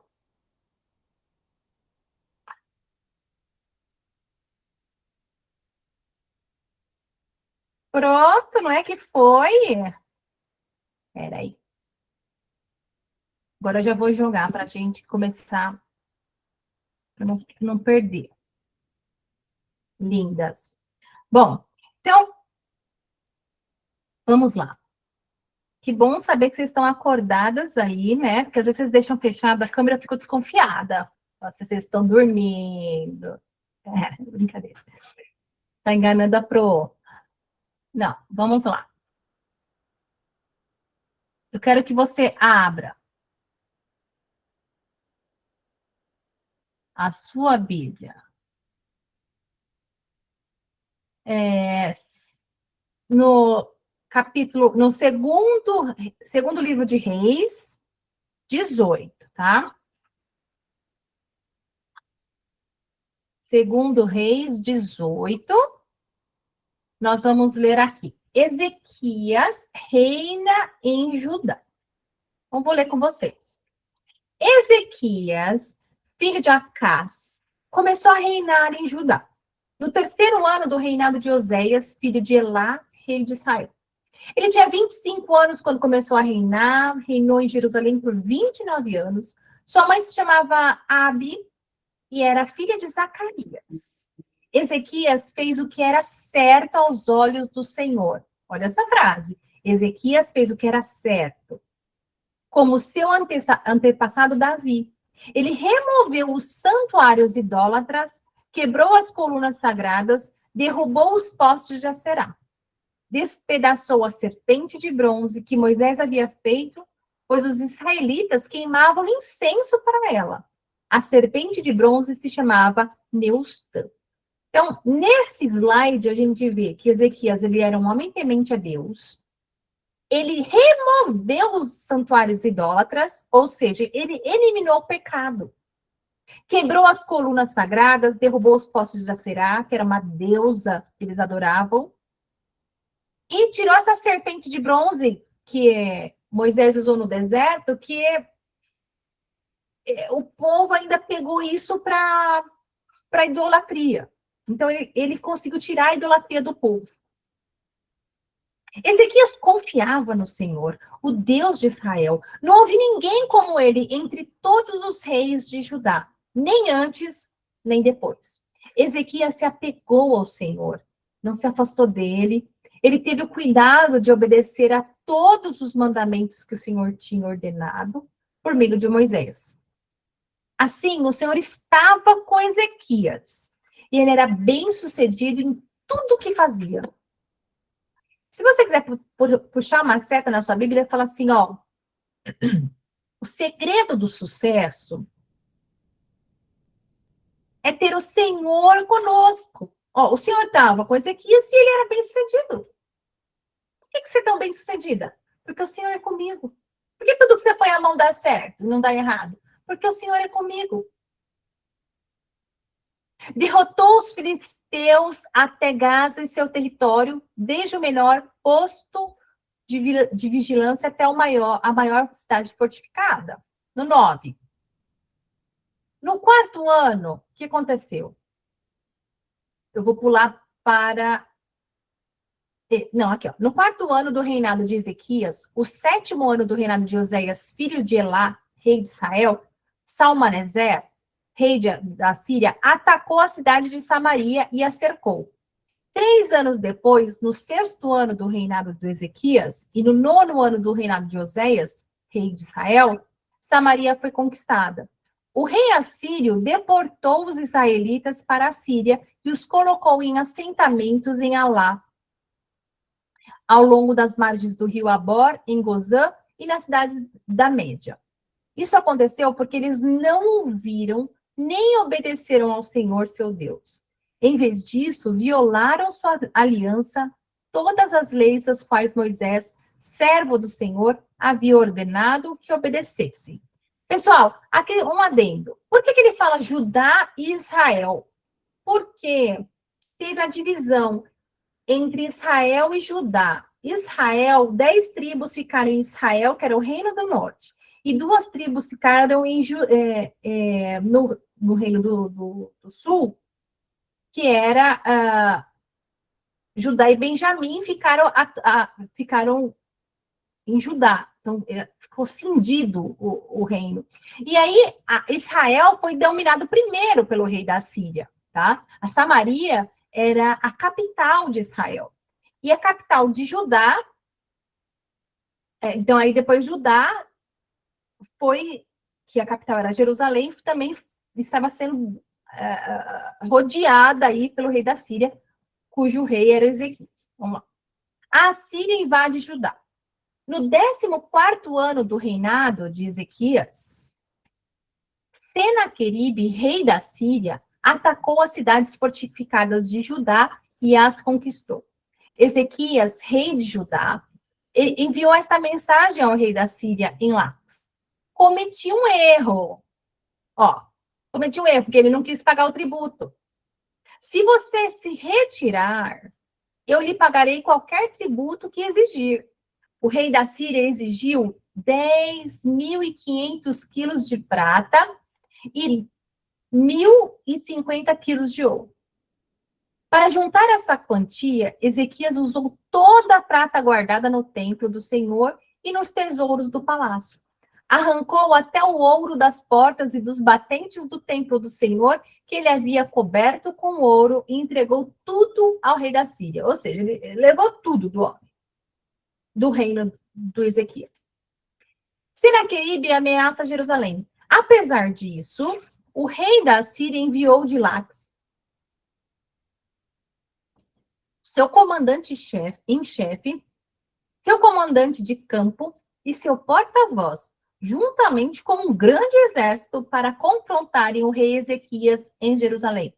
Pronto, não é que foi? Peraí. Agora eu já vou jogar para a gente começar, para não perder. Lindas. Bom, então, vamos lá. Que bom saber que vocês estão acordadas aí, né? Porque às vezes vocês deixam fechada, a câmera fica desconfiada. Se vocês estão dormindo. Brincadeira. Tá enganando a pro. Não, vamos lá. Eu quero que você abra a sua Bíblia. No capítulo, no segundo livro de Reis, 18, tá? Segundo Reis 18, nós vamos ler aqui. Ezequias reina em Judá. Então, vou ler com vocês. Ezequias, filho de Acás, começou a reinar em Judá. No 3º ano do reinado de Oséias, filho de Elá, rei de Israel. Ele tinha 25 anos quando começou a reinar, reinou em Jerusalém por 29 anos. Sua mãe se chamava Abi e era filha de Zacarias. Ezequias fez o que era certo aos olhos do Senhor. Olha essa frase. Ezequias fez o que era certo, como seu antepassado Davi. Ele removeu os santuários idólatras, quebrou as colunas sagradas, derrubou os postes de Aserá. Despedaçou a serpente de bronze que Moisés havia feito, pois os israelitas queimavam incenso para ela. A serpente de bronze se chamava Neustã. Então, nesse slide, a gente vê que Ezequias ele era um homem temente a Deus. Ele removeu os santuários idólatras, ou seja, ele eliminou o pecado. Quebrou as colunas sagradas, derrubou os postes de Aserá, que era uma deusa que eles adoravam, e tirou essa serpente de bronze que Moisés usou no deserto, que o povo ainda pegou isso para idolatria. Então, ele conseguiu tirar a idolatria do povo. Ezequias confiava no Senhor, o Deus de Israel. Não houve ninguém como ele entre todos os reis de Judá, nem antes, nem depois. Ezequias se apegou ao Senhor, não se afastou dele. Ele teve o cuidado de obedecer a todos os mandamentos que o Senhor tinha ordenado por meio de Moisés. Assim, o Senhor estava com Ezequias. E ele era bem-sucedido em tudo o que fazia. Se você quiser puxar uma seta na sua Bíblia, fala assim, ó, o segredo do sucesso é ter o Senhor conosco. Ó, o Senhor estava com Ezequias e ele era bem-sucedido. Por que você é tão bem-sucedida? Porque o Senhor é comigo. Por que tudo que você põe a mão dá certo, não dá errado? Porque o Senhor é comigo. Derrotou os filisteus até Gaza e seu território, desde o menor posto de vigilância até a maior cidade fortificada. No 9. No 4º ano, o que aconteceu? Eu vou pular para Não, aqui, ó. No 4º ano do reinado de Ezequias, o 7º ano do reinado de Oséias, filho de Elá, rei de Israel, Salmaneser, rei da Síria, atacou a cidade de Samaria e a cercou. 3 anos depois, no 6º ano do reinado de Ezequias e no 9º ano do reinado de Oséias, rei de Israel, Samaria foi conquistada. O rei assírio deportou os israelitas para a Síria e os colocou em assentamentos em Alá, ao longo das margens do rio Abor, em Gozã e nas cidades da Média. Isso aconteceu porque eles não ouviram nem obedeceram ao Senhor, seu Deus. Em vez disso, violaram sua aliança, todas as leis às quais Moisés, servo do Senhor, havia ordenado que obedecessem. Pessoal, aqui um adendo. Por que ele fala Judá e Israel? Porque teve a divisão entre Israel e Judá. Israel, 10 tribos ficaram em Israel, que era o reino do norte, e 2 tribos ficaram no reino do sul, que era Judá e Benjamim, ficaram em Judá. Então, ficou cindido o reino. E aí, Israel foi dominado primeiro pelo rei da Síria, tá? A Samaria era a capital de Israel. E a capital de Judá, então aí depois Judá que a capital era Jerusalém, também estava sendo rodeada aí pelo rei da Síria, cujo rei era Ezequias. Vamos lá. A Síria invade Judá. No 14º ano do reinado de Ezequias, Senaqueribe, rei da Síria, atacou as cidades fortificadas de Judá e as conquistou. Ezequias, rei de Judá, enviou esta mensagem ao rei da Síria em Lax. Cometi um erro. Cometi um erro, porque ele não quis pagar o tributo. Se você se retirar, eu lhe pagarei qualquer tributo que exigir. O rei da Síria exigiu 10.500 quilos de prata e 1.050 quilos de ouro. Para juntar essa quantia, Ezequias usou toda a prata guardada no templo do Senhor e nos tesouros do palácio. Arrancou até o ouro das portas e dos batentes do templo do Senhor, que ele havia coberto com ouro, e entregou tudo ao rei da Síria. Ou seja, ele levou tudo do homem, do reino do Ezequias. Senaqueribe ameaça Jerusalém. Apesar disso, o rei da Síria enviou de Lax seu comandante-em chefe, seu comandante de campo e seu porta-voz, juntamente com um grande exército para confrontarem o rei Ezequias em Jerusalém.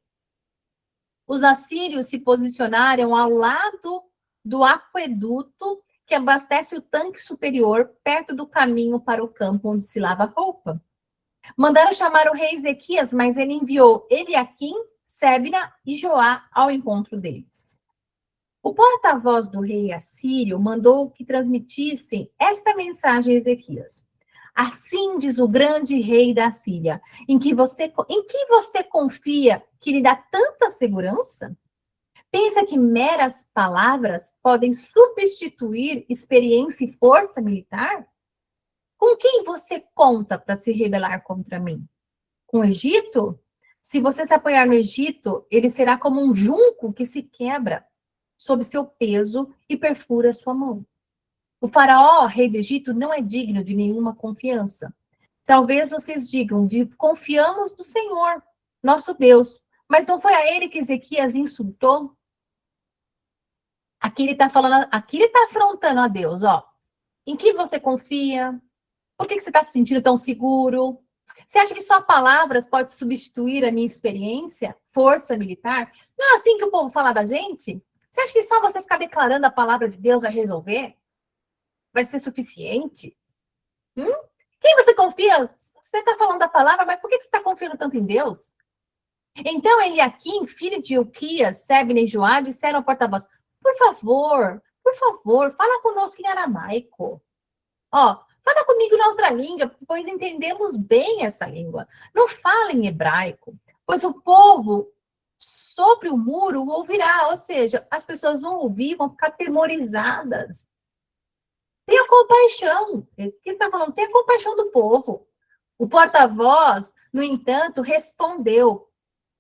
Os assírios se posicionaram ao lado do aqueduto que abastece o tanque superior, perto do caminho para o campo onde se lava roupa. Mandaram chamar o rei Ezequias, mas ele enviou Eliaquim, Sebna e Joá ao encontro deles. O porta-voz do rei assírio mandou que transmitissem esta mensagem a Ezequias. Assim diz o grande rei da Síria, em que você confia que lhe dá tanta segurança? Pensa que meras palavras podem substituir experiência e força militar? Com quem você conta para se rebelar contra mim? Com o Egito? Se você se apoiar no Egito, ele será como um junco que se quebra sob seu peso e perfura sua mão. O faraó, rei do Egito, não é digno de nenhuma confiança. Talvez vocês digam, confiamos no Senhor, nosso Deus, mas não foi a ele que Ezequias insultou? Aqui ele está falando, aqui ele está afrontando a Deus, Em que você confia? Por que você está se sentindo tão seguro? Você acha que só palavras pode substituir a minha experiência, força militar? Não é assim que o povo fala da gente? Você acha que só você ficar declarando a palavra de Deus vai resolver? Vai ser suficiente? Quem você confia? Você está falando da palavra, mas por que você está confiando tanto em Deus? Então, Eliaquim, filho de Ilquias, Sebna e Joá, disseram ao porta-voz, por favor, fala conosco em aramaico. Fala comigo na outra língua, pois entendemos bem essa língua. Não fala em hebraico, pois o povo sobre o muro ouvirá. Ou seja, as pessoas vão ouvir, vão ficar temorizadas. Tenha compaixão. O que ele está falando? Tenha compaixão do povo. O porta-voz, no entanto, respondeu: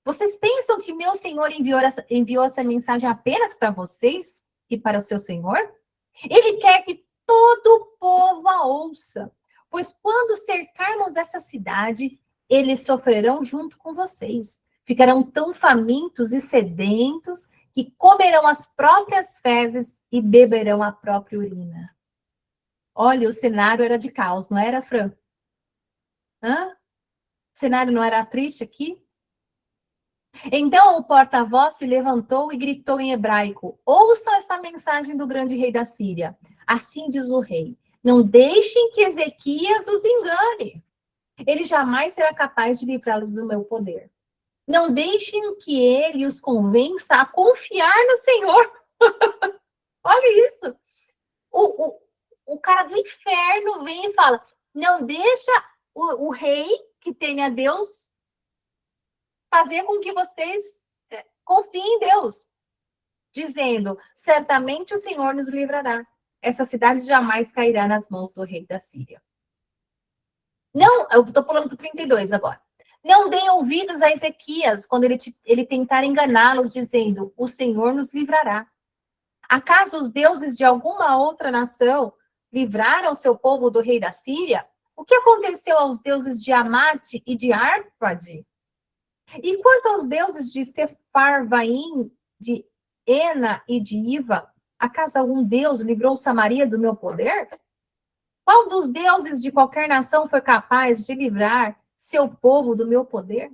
vocês pensam que meu senhor enviou essa mensagem apenas para vocês e para o seu senhor? Ele quer que todo o povo a ouça, pois quando cercarmos essa cidade, eles sofrerão junto com vocês. Ficarão tão famintos e sedentos que comerão as próprias fezes e beberão a própria urina. Olha, o cenário era de caos, não era, Fran? Hã? O cenário não era triste aqui? Então o porta-voz se levantou e gritou em hebraico: ouçam essa mensagem do grande rei da Síria. Assim diz o rei: não deixem que Ezequias os engane. Ele jamais será capaz de livrá-los do meu poder. Não deixem que ele os convença a confiar no Senhor. Olha isso. O cara do inferno vem e fala: não deixa o rei que tem a Deus fazer com que vocês confiem em Deus, dizendo: certamente o Senhor nos livrará. Essa cidade jamais cairá nas mãos do rei da Síria. Não, eu estou pulando para o 32 agora. Não deem ouvidos a Ezequias quando ele tentar enganá-los, dizendo: o Senhor nos livrará. Acaso os deuses de alguma outra nação livraram seu povo do rei da Síria? O que aconteceu aos deuses de Amate e de Arpade? E quanto aos deuses de Sepharvaim, de Ena e de Iva, acaso algum deus livrou Samaria do meu poder? Qual dos deuses de qualquer nação foi capaz de livrar seu povo do meu poder?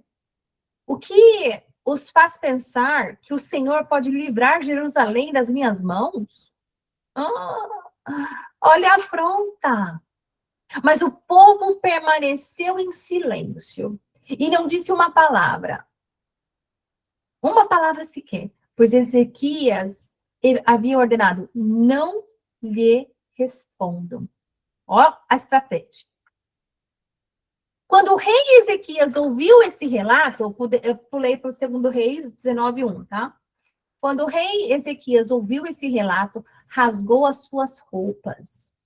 O que os faz pensar que o Senhor pode livrar Jerusalém das minhas mãos? Olha a afronta! Mas o povo permaneceu em silêncio e não disse uma palavra sequer, pois Ezequias havia ordenado: não lhe respondam. Ó, a estratégia. Quando o rei Ezequias ouviu esse relato, eu pulei para o 2 Reis 19:1, tá? Quando o rei Ezequias ouviu esse relato, rasgou as suas roupas,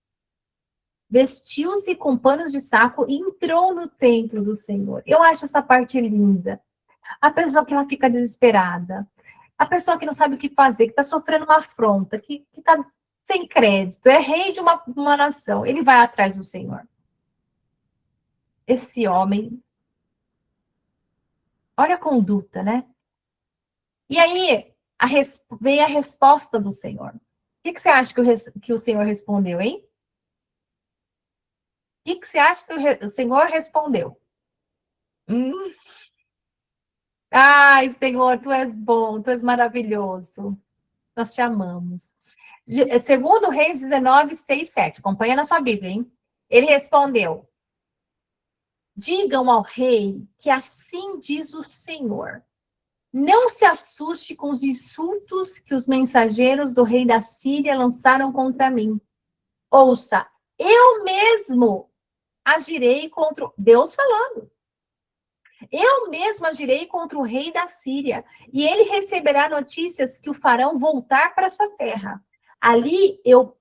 vestiu-se com panos de saco e entrou no templo do Senhor. Eu acho essa parte linda. A pessoa que ela fica desesperada, a pessoa que não sabe o que fazer, que está sofrendo uma afronta, que está sem crédito, é rei de uma nação, ele vai atrás do Senhor. Esse homem, olha a conduta, né? E aí veio a resposta do Senhor. O que você acha que o Senhor respondeu, hein? O que você acha que o Senhor respondeu? Ai, Senhor, tu és bom, tu és maravilhoso. Nós te amamos. Segundo Reis 19, 6, 7. Acompanha na sua Bíblia, hein? Ele respondeu: digam ao rei que assim diz o Senhor. Não se assuste com os insultos que os mensageiros do rei da Síria lançaram contra mim. Ouça, eu mesmo agirei contra... Deus falando. Eu mesmo agirei contra o rei da Síria, e ele receberá notícias que o farão voltar para sua terra. Ali eu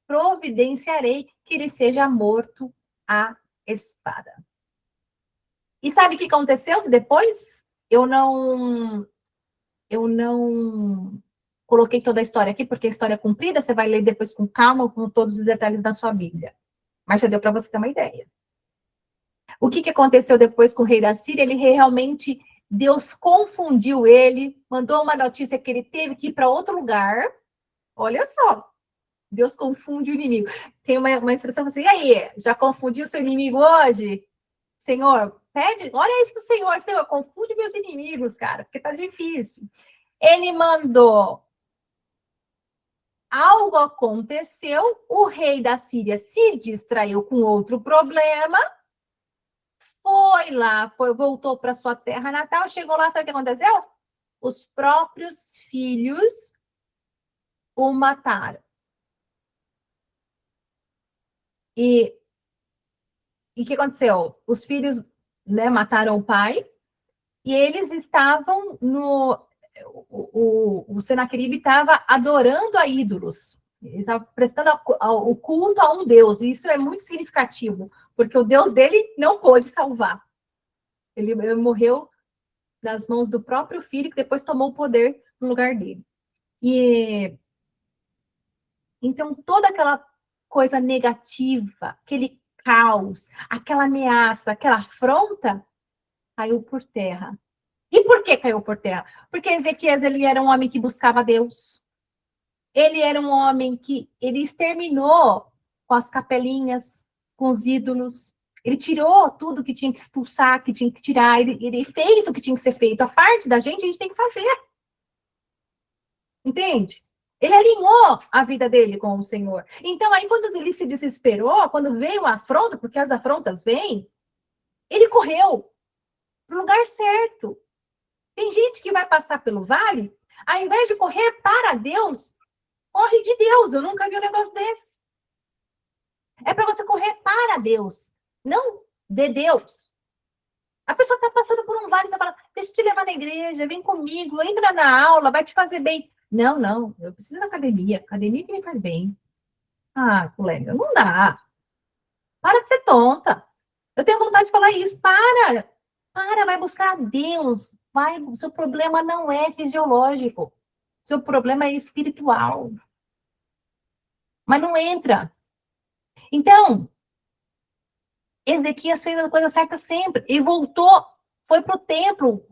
providenciarei que ele seja morto à espada. E sabe o que aconteceu depois? Eu não coloquei toda a história aqui, porque a história é comprida, você vai ler depois com calma, com todos os detalhes da sua Bíblia. Mas já deu para você ter uma ideia. O que aconteceu depois com o rei da Síria? Ele realmente, Deus confundiu ele, mandou uma notícia que ele teve que ir para outro lugar. Olha só, Deus confunde o inimigo. Tem uma expressão assim: e aí, já confundiu seu inimigo hoje? Senhor, pede, olha isso pro Senhor, Senhor, confunde meus inimigos, cara, porque tá difícil. Ele mandou, algo aconteceu, o rei da Síria se distraiu com outro problema, voltou para sua terra natal, chegou lá, sabe o que aconteceu? Os próprios filhos o mataram. E o que aconteceu? Os filhos, né, mataram o pai, E eles estavam no... O Senaqueribe estava adorando a ídolos. Ele estava prestando o culto a um Deus. E isso é muito significativo, porque o Deus dele não pôde salvar. Ele morreu nas mãos do próprio filho, que depois tomou o poder no lugar dele. E então toda aquela coisa negativa, aquele caos, aquela ameaça, aquela afronta, caiu por terra. E por que caiu por terra? Porque Ezequias, ele era um homem que buscava Deus. Ele era um homem que ele exterminou com as capelinhas, com os ídolos. Ele tirou tudo que tinha que expulsar, que tinha que tirar. Ele fez o que tinha que ser feito. A parte da gente, a gente tem que fazer. Entende? Ele alinhou a vida dele com o Senhor. Então, aí, quando ele se desesperou, quando veio a afronta, porque as afrontas vêm, ele correu para o lugar certo. Tem gente que vai passar pelo vale, ao invés de correr para Deus, corre de Deus. Eu nunca vi um negócio desse. É para você correr para Deus, não de Deus. A pessoa está passando por um vale, você fala, deixa eu te levar na igreja, vem comigo, entra na aula, vai te fazer bem. Não, não, eu preciso da academia. Academia que me faz bem. Ah, colega, não dá. Para de ser tonta. Eu tenho vontade de falar isso. Para, vai buscar a Deus. Vai, o seu problema não é fisiológico. O seu problema é espiritual. Mas não entra. Então, Ezequias fez a coisa certa sempre. Ele voltou, foi para o templo.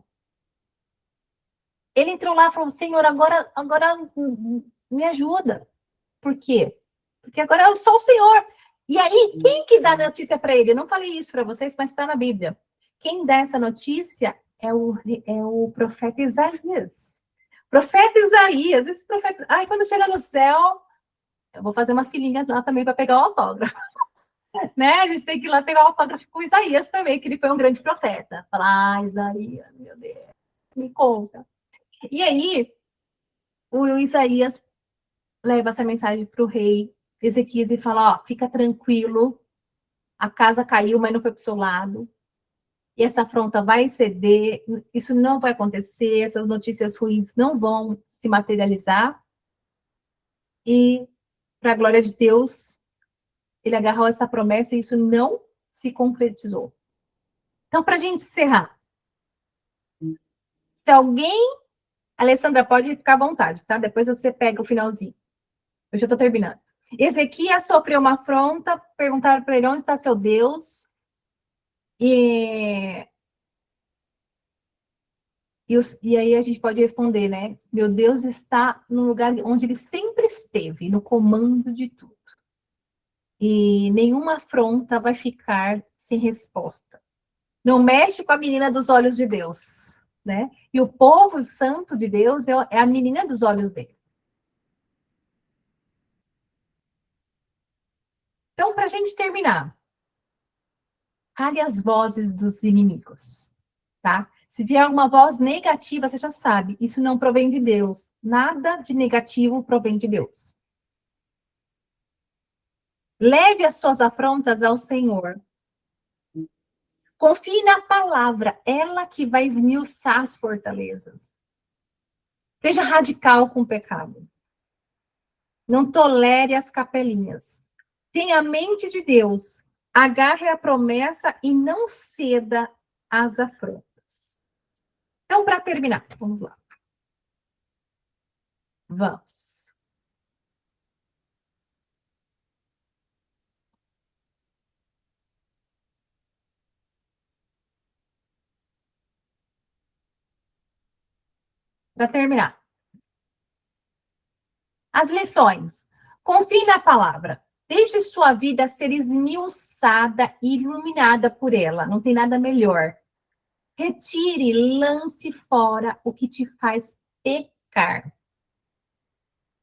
Ele entrou lá e falou, Senhor, agora me ajuda. Por quê? Porque agora eu sou o Senhor. E aí, quem que dá notícia para ele? Eu não falei isso para vocês, mas está na Bíblia. Quem dá essa notícia é o profeta Isaías. Profeta Isaías, esse profeta... Ai, quando chega no céu, eu vou fazer uma filinha lá também para pegar o autógrafo. Né? A gente tem que ir lá pegar o autógrafo com Isaías também, que ele foi um grande profeta. Falar, Isaías, meu Deus, me conta. E aí, o Isaías leva essa mensagem para o rei Ezequias e fala, ó, fica tranquilo, a casa caiu, mas não foi para o seu lado, e essa afronta vai ceder, isso não vai acontecer, essas notícias ruins não vão se materializar, e, para a glória de Deus, ele agarrou essa promessa e isso não se concretizou. Então, para a gente encerrar, se alguém... Alessandra, pode ficar à vontade, tá? Depois você pega o finalzinho. Eu já estou terminando. Ezequias sofreu uma afronta, perguntaram para ele onde está seu Deus, e aí a gente pode responder, né? Meu Deus está no lugar onde ele sempre esteve, no comando de tudo. E nenhuma afronta vai ficar sem resposta. Não mexe com a menina dos olhos de Deus, né? E o povo santo de Deus é a menina dos olhos dele. Então, para a gente terminar, cale as vozes dos inimigos, tá? Se vier alguma voz negativa, você já sabe, isso não provém de Deus. Nada de negativo provém de Deus. Leve as suas afrontas ao Senhor. Confie na palavra, ela que vai esmiuçar as fortalezas. Seja radical com o pecado. Não tolere as capelinhas. Tenha a mente de Deus. Agarre a promessa e não ceda às afrontas. Então, para terminar, vamos lá. Vamos. Para terminar. As lições. Confie na palavra. Deixe sua vida ser esmiuçada e iluminada por ela. Não tem nada melhor. Retire, lance fora o que te faz pecar.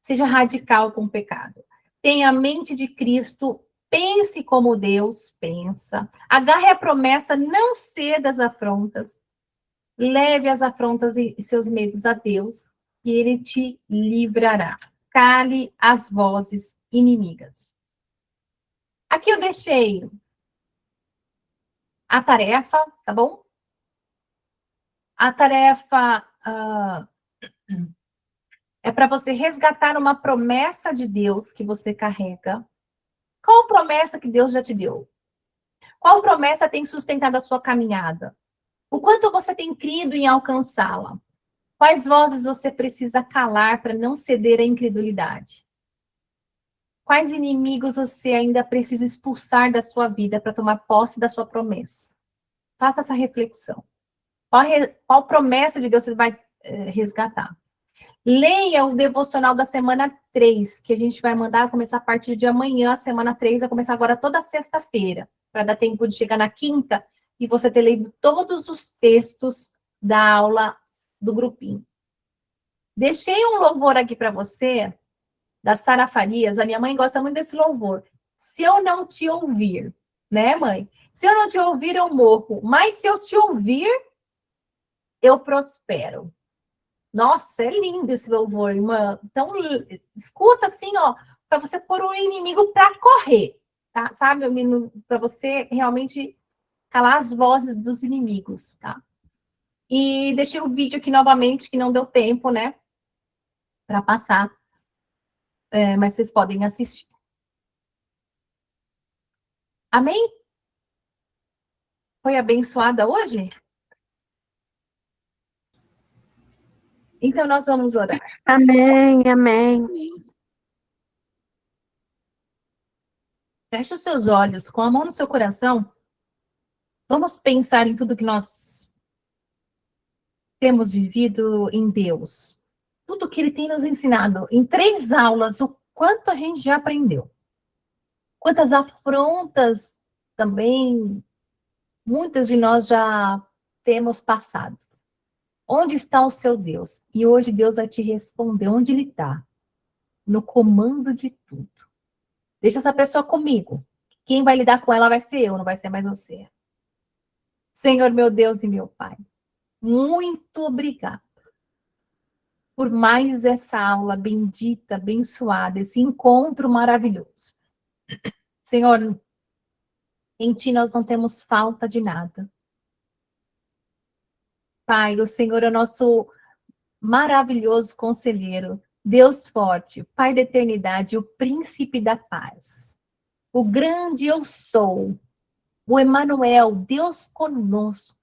Seja radical com o pecado. Tenha a mente de Cristo, pense como Deus pensa. Agarre a promessa, não ceda às afrontas. Leve as afrontas e seus medos a Deus, e Ele te livrará. Cale as vozes inimigas. Aqui eu deixei a tarefa, tá bom? A tarefa é para você resgatar uma promessa de Deus que você carrega. Qual promessa que Deus já te deu? Qual promessa tem sustentado a sua caminhada? O quanto você tem crido em alcançá-la? Quais vozes você precisa calar para não ceder à incredulidade? Quais inimigos você ainda precisa expulsar da sua vida para tomar posse da sua promessa? Faça essa reflexão. Qual promessa de Deus você vai resgatar? Leia o devocional da semana 3, que a gente vai mandar começar a partir de amanhã. A semana 3 vai começar agora toda sexta-feira, para dar tempo de chegar na quinta e você ter lido todos os textos da aula do grupinho. Deixei um louvor aqui para você, da Sara Farias. A minha mãe gosta muito desse louvor. Se eu não te ouvir, né, mãe? Se eu não te ouvir, eu morro. Mas se eu te ouvir, eu prospero. Nossa, é lindo esse louvor, irmã. Então, escuta assim, ó, para você pôr o inimigo para correr, tá? Sabe, para você realmente calar as vozes dos inimigos, tá? E deixei o vídeo aqui novamente, que não deu tempo, né, para passar. Mas vocês podem assistir. Amém? Foi abençoada hoje? Então, nós vamos orar. Amém, amém. Feche os seus olhos, com a mão no seu coração. Vamos pensar em tudo que nós temos vivido em Deus. Tudo que Ele tem nos ensinado. Em 3 aulas, o quanto a gente já aprendeu. Quantas afrontas também, muitas de nós já temos passado. Onde está o seu Deus? E hoje Deus vai te responder onde Ele está. No comando de tudo. Deixa essa pessoa comigo. Quem vai lidar com ela vai ser eu, não vai ser mais você. Senhor, meu Deus e meu Pai, muito obrigada por mais essa aula bendita, abençoada, esse encontro maravilhoso. Senhor, em Ti nós não temos falta de nada. Pai, o Senhor é o nosso maravilhoso conselheiro, Deus forte, Pai da eternidade, o príncipe da paz, o grande eu sou, o Emanuel, Deus conosco.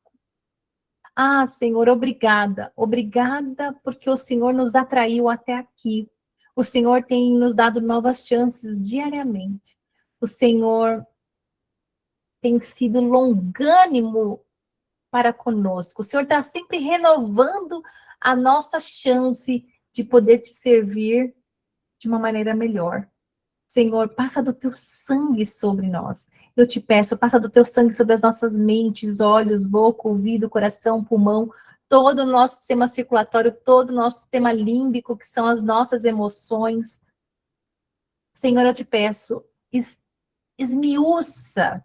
Ah, Senhor, obrigada. Obrigada porque o Senhor nos atraiu até aqui. O Senhor tem nos dado novas chances diariamente. O Senhor tem sido longânimo para conosco. O Senhor está sempre renovando a nossa chance de poder te servir de uma maneira melhor. Senhor, passa do teu sangue sobre nós. Eu te peço, passa do teu sangue sobre as nossas mentes, olhos, boca, ouvido, coração, pulmão, todo o nosso sistema circulatório, todo o nosso sistema límbico, que são as nossas emoções. Senhor, eu te peço, esmiuça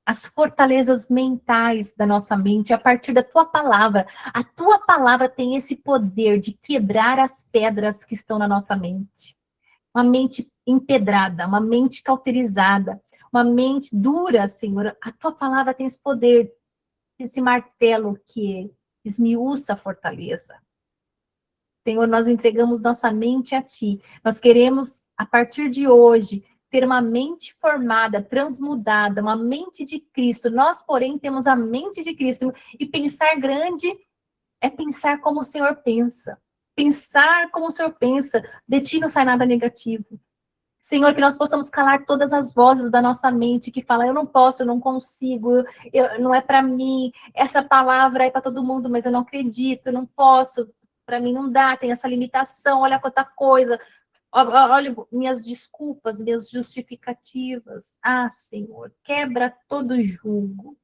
as fortalezas mentais da nossa mente a partir da tua palavra. A tua palavra tem esse poder de quebrar as pedras que estão na nossa mente. Uma mente empedrada, uma mente cauterizada, uma mente dura, Senhor. A tua palavra tem esse poder, esse martelo que esmiuça a fortaleza. Senhor, nós entregamos nossa mente a Ti. Nós queremos, a partir de hoje, ter uma mente formada, transmudada, uma mente de Cristo. Nós, porém, temos a mente de Cristo. E pensar grande é pensar como o Senhor pensa. Pensar como o Senhor pensa. De Ti não sai nada negativo. Senhor, que nós possamos calar todas as vozes da nossa mente que falam, eu não posso, eu não consigo, não é para mim, essa palavra é para todo mundo, mas eu não acredito, eu não posso, para mim não dá, tem essa limitação, olha quanta coisa, olha minhas desculpas, minhas justificativas. Ah, Senhor, quebra todo julgo,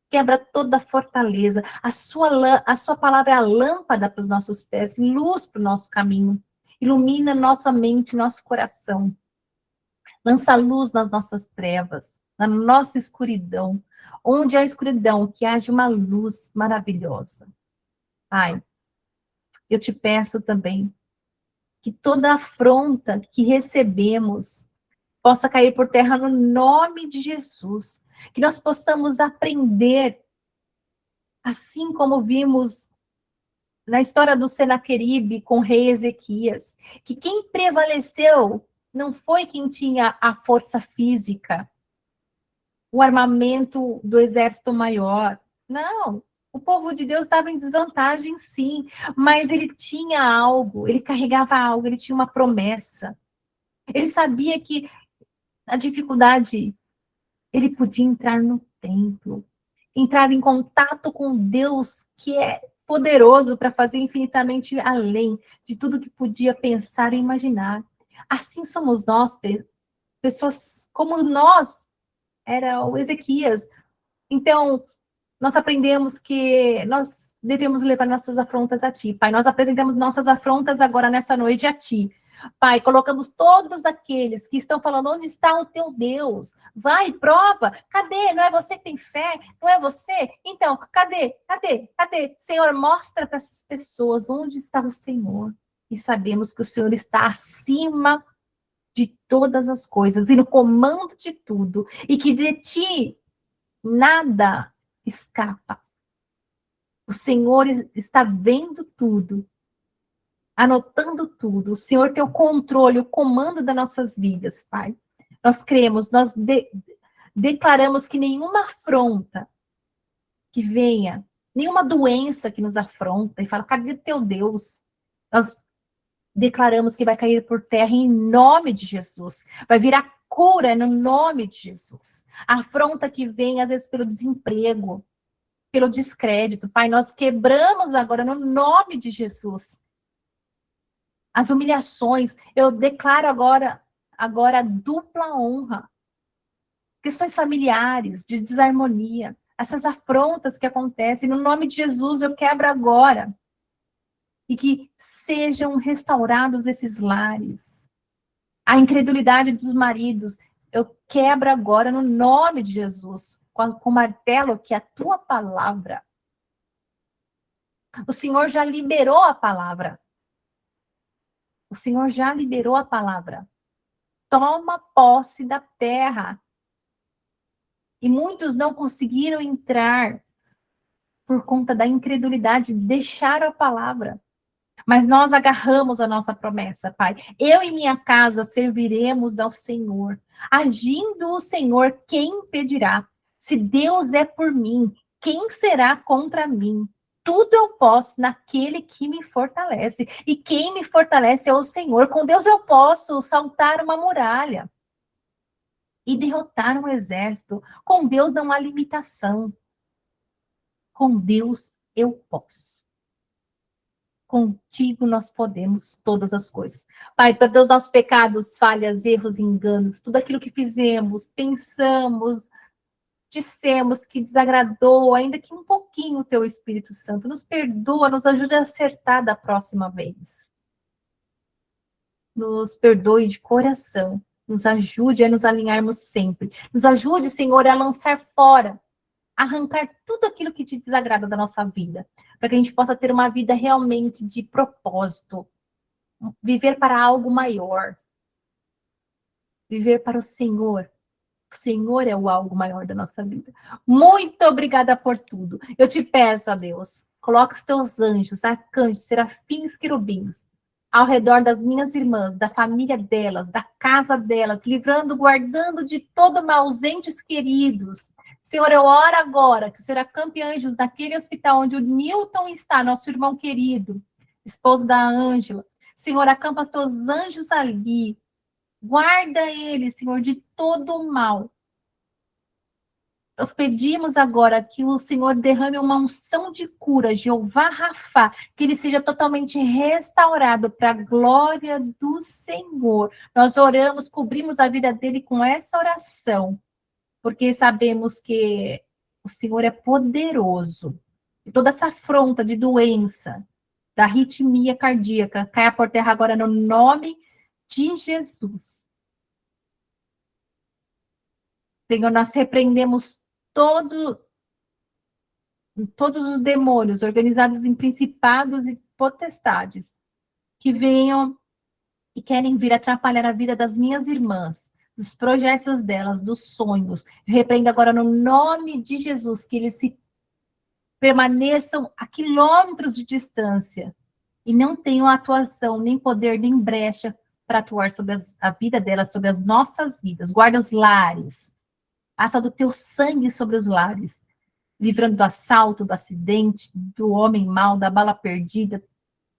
quebra toda fortaleza. A sua palavra é a lâmpada para os nossos pés, luz para o nosso caminho. Ilumina nossa mente, nosso coração. Lança luz nas nossas trevas, na nossa escuridão. Onde há escuridão, que haja uma luz maravilhosa. Pai, eu te peço também que toda afronta que recebemos possa cair por terra no nome de Jesus. Que nós possamos aprender, assim como vimos na história do Senaqueribe com o rei Ezequias, que quem prevaleceu não foi quem tinha a força física, o armamento do exército maior. Não, o povo de Deus estava em desvantagem, sim, mas ele tinha algo, ele carregava algo, ele tinha uma promessa. Ele sabia que a dificuldade, ele podia entrar no templo, entrar em contato com Deus, que é poderoso para fazer infinitamente além de tudo que podia pensar e imaginar. Assim somos nós, pessoas como nós, era o Ezequias. Então, nós aprendemos que nós devemos levar nossas afrontas a Ti. Pai, nós apresentamos nossas afrontas agora nessa noite a Ti. Pai, colocamos todos aqueles que estão falando, onde está o teu Deus? Vai, prova. Cadê? Não é você que tem fé? Não é você? Então, cadê? Cadê? Cadê? Senhor, mostra para essas pessoas onde está o Senhor. E sabemos que o Senhor está acima de todas as coisas e no comando de tudo. E que de Ti nada escapa. O Senhor está vendo tudo, anotando tudo. O Senhor tem o controle, o comando das nossas vidas, Pai. Nós cremos, nós declaramos que nenhuma afronta que venha, nenhuma doença que nos afronta e fala, cadê teu Deus? Nós declaramos que vai cair por terra em nome de Jesus. Vai vir a cura no nome de Jesus. A afronta que vem, às vezes, pelo desemprego, pelo descrédito. Pai, nós quebramos agora no nome de Jesus. As humilhações, eu declaro agora dupla honra. Questões familiares, de desarmonia, essas afrontas que acontecem, no nome de Jesus eu quebro agora. E que sejam restaurados esses lares. A incredulidade dos maridos, eu quebro agora no nome de Jesus, com o martelo que é a tua palavra. O Senhor já liberou a palavra. O Senhor já liberou a palavra. Toma posse da terra. E muitos não conseguiram entrar por conta da incredulidade, deixaram a palavra. Mas nós agarramos a nossa promessa, Pai. Eu e minha casa serviremos ao Senhor. Agindo o Senhor, quem impedirá? Se Deus é por mim, quem será contra mim? Tudo eu posso naquele que me fortalece. E quem me fortalece é o Senhor. Com Deus eu posso saltar uma muralha e derrotar um exército. Com Deus não há limitação. Com Deus eu posso. Contigo nós podemos todas as coisas. Pai, perdoa os nossos pecados, falhas, erros, enganos, tudo aquilo que fizemos, pensamos, dissemos que desagradou, ainda que um pouquinho o Teu Espírito Santo. Nos perdoa, nos ajude a acertar da próxima vez. Nos perdoe de coração. Nos ajude a nos alinharmos sempre. Nos ajude, Senhor, a lançar fora, arrancar tudo aquilo que te desagrada da nossa vida, para que a gente possa ter uma vida realmente de propósito, viver para algo maior, viver para o Senhor. O Senhor é o algo maior da nossa vida. Muito obrigada por tudo. Eu te peço, a Deus, coloca os teus anjos, arcanjos, serafins, querubins, ao redor das minhas irmãs, da família delas, da casa delas, livrando, guardando de todo mal os entes queridos. Senhor, eu oro agora que o Senhor acampe anjos naquele hospital onde o Newton está, nosso irmão querido, esposo da Ângela. Senhor, acampa os teus anjos ali. Guarda ele, Senhor, de todo o mal. Nós pedimos agora que o Senhor derrame uma unção de cura, Jeová Rafá, que ele seja totalmente restaurado para a glória do Senhor. Nós oramos, cobrimos a vida dele com essa oração, porque sabemos que o Senhor é poderoso. E toda essa afronta de doença, da arritmia cardíaca, caia por terra agora no nome de Jesus. Senhor, nós repreendemos todos os demônios organizados em principados e potestades que venham e querem vir atrapalhar a vida das minhas irmãs, dos projetos delas, dos sonhos. Eu repreendo agora no nome de Jesus que eles se permaneçam a quilômetros de distância e não tenham atuação, nem poder, nem brecha para atuar sobre a vida delas, sobre as nossas vidas. Guarda os lares. Passa do teu sangue sobre os lares, livrando do assalto, do acidente, do homem mau, da bala perdida.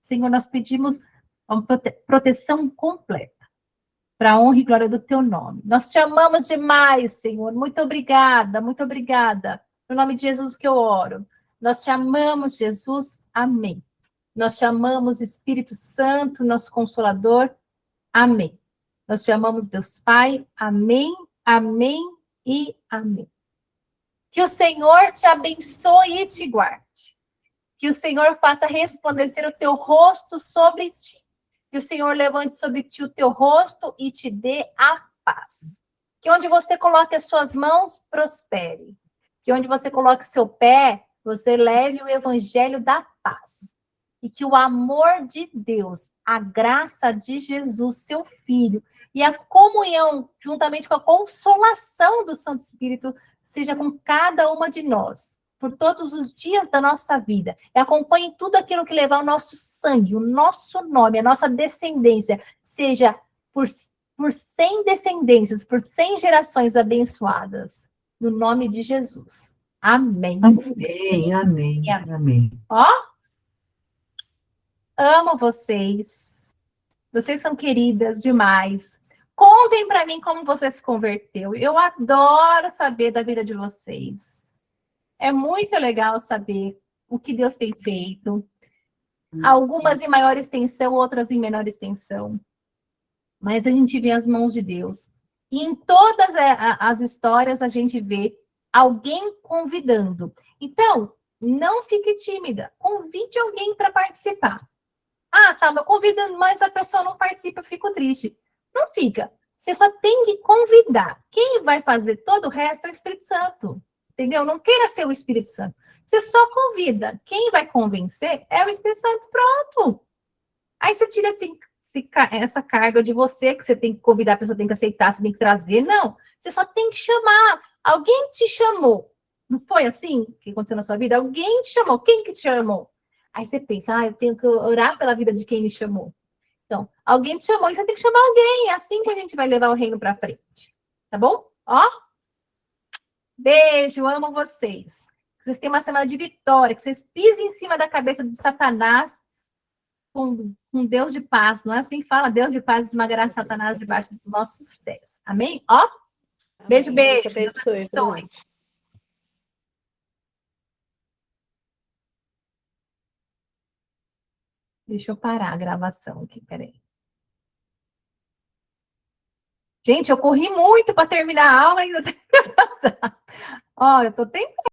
Senhor, nós pedimos uma proteção completa, para a honra e glória do teu nome. Nós te amamos demais, Senhor. Muito obrigada, muito obrigada. No nome de Jesus que eu oro. Nós te amamos, Jesus. Amém. Nós te amamos, Espírito Santo, nosso Consolador. Amém. Nós te amamos, Deus Pai. Amém, amém e amém. Que o Senhor te abençoe e te guarde. Que o Senhor faça resplandecer o teu rosto sobre ti. Que o Senhor levante sobre ti o teu rosto e te dê a paz. Que onde você coloque as suas mãos, prospere. Que onde você coloque o seu pé, você leve o evangelho da paz. E que o amor de Deus, a graça de Jesus, seu Filho, e a comunhão, juntamente com a consolação do Santo Espírito, seja com cada uma de nós, por todos os dias da nossa vida. E acompanhe tudo aquilo que levar o nosso sangue, o nosso nome, a nossa descendência, seja por 100 descendências, por 100 gerações abençoadas. No nome de Jesus. Amém. Amém, amém, amém. Ó, amo vocês. Vocês são queridas demais. Contem para mim como você se converteu. Eu adoro saber da vida de vocês. É muito legal saber o que Deus tem feito. Algumas em maior extensão, outras em menor extensão. Mas a gente vê as mãos de Deus. E em todas as histórias a gente vê alguém convidando. Então, não fique tímida. Convide alguém para participar. Ah, sabe, eu convido, mas a pessoa não participa, eu fico triste. Não fica. Você só tem que convidar. Quem vai fazer todo o resto é o Espírito Santo. Entendeu? Não queira ser o Espírito Santo. Você só convida. Quem vai convencer é o Espírito Santo. Pronto. Aí você tira essa carga de você, que você tem que convidar, a pessoa tem que aceitar, você tem que trazer. Não. Você só tem que chamar. Alguém te chamou. Não foi assim que aconteceu na sua vida? Alguém te chamou. Quem que te chamou? Aí você pensa, eu tenho que orar pela vida de quem me chamou. Então, alguém te chamou e você tem que chamar alguém. É assim que a gente vai levar o reino para frente. Tá bom? Ó. Beijo, amo vocês. Que vocês tenham uma semana de vitória, que vocês pisem em cima da cabeça de Satanás com Deus de paz. Não é assim que fala? Deus de paz esmagará Satanás debaixo dos nossos pés. Amém? Ó. Beijo, beijo. Deus abençoe. Deixa eu parar a gravação aqui, peraí. Gente, eu corri muito para terminar a aula e ainda tem que passar. Ó, eu tô tentando.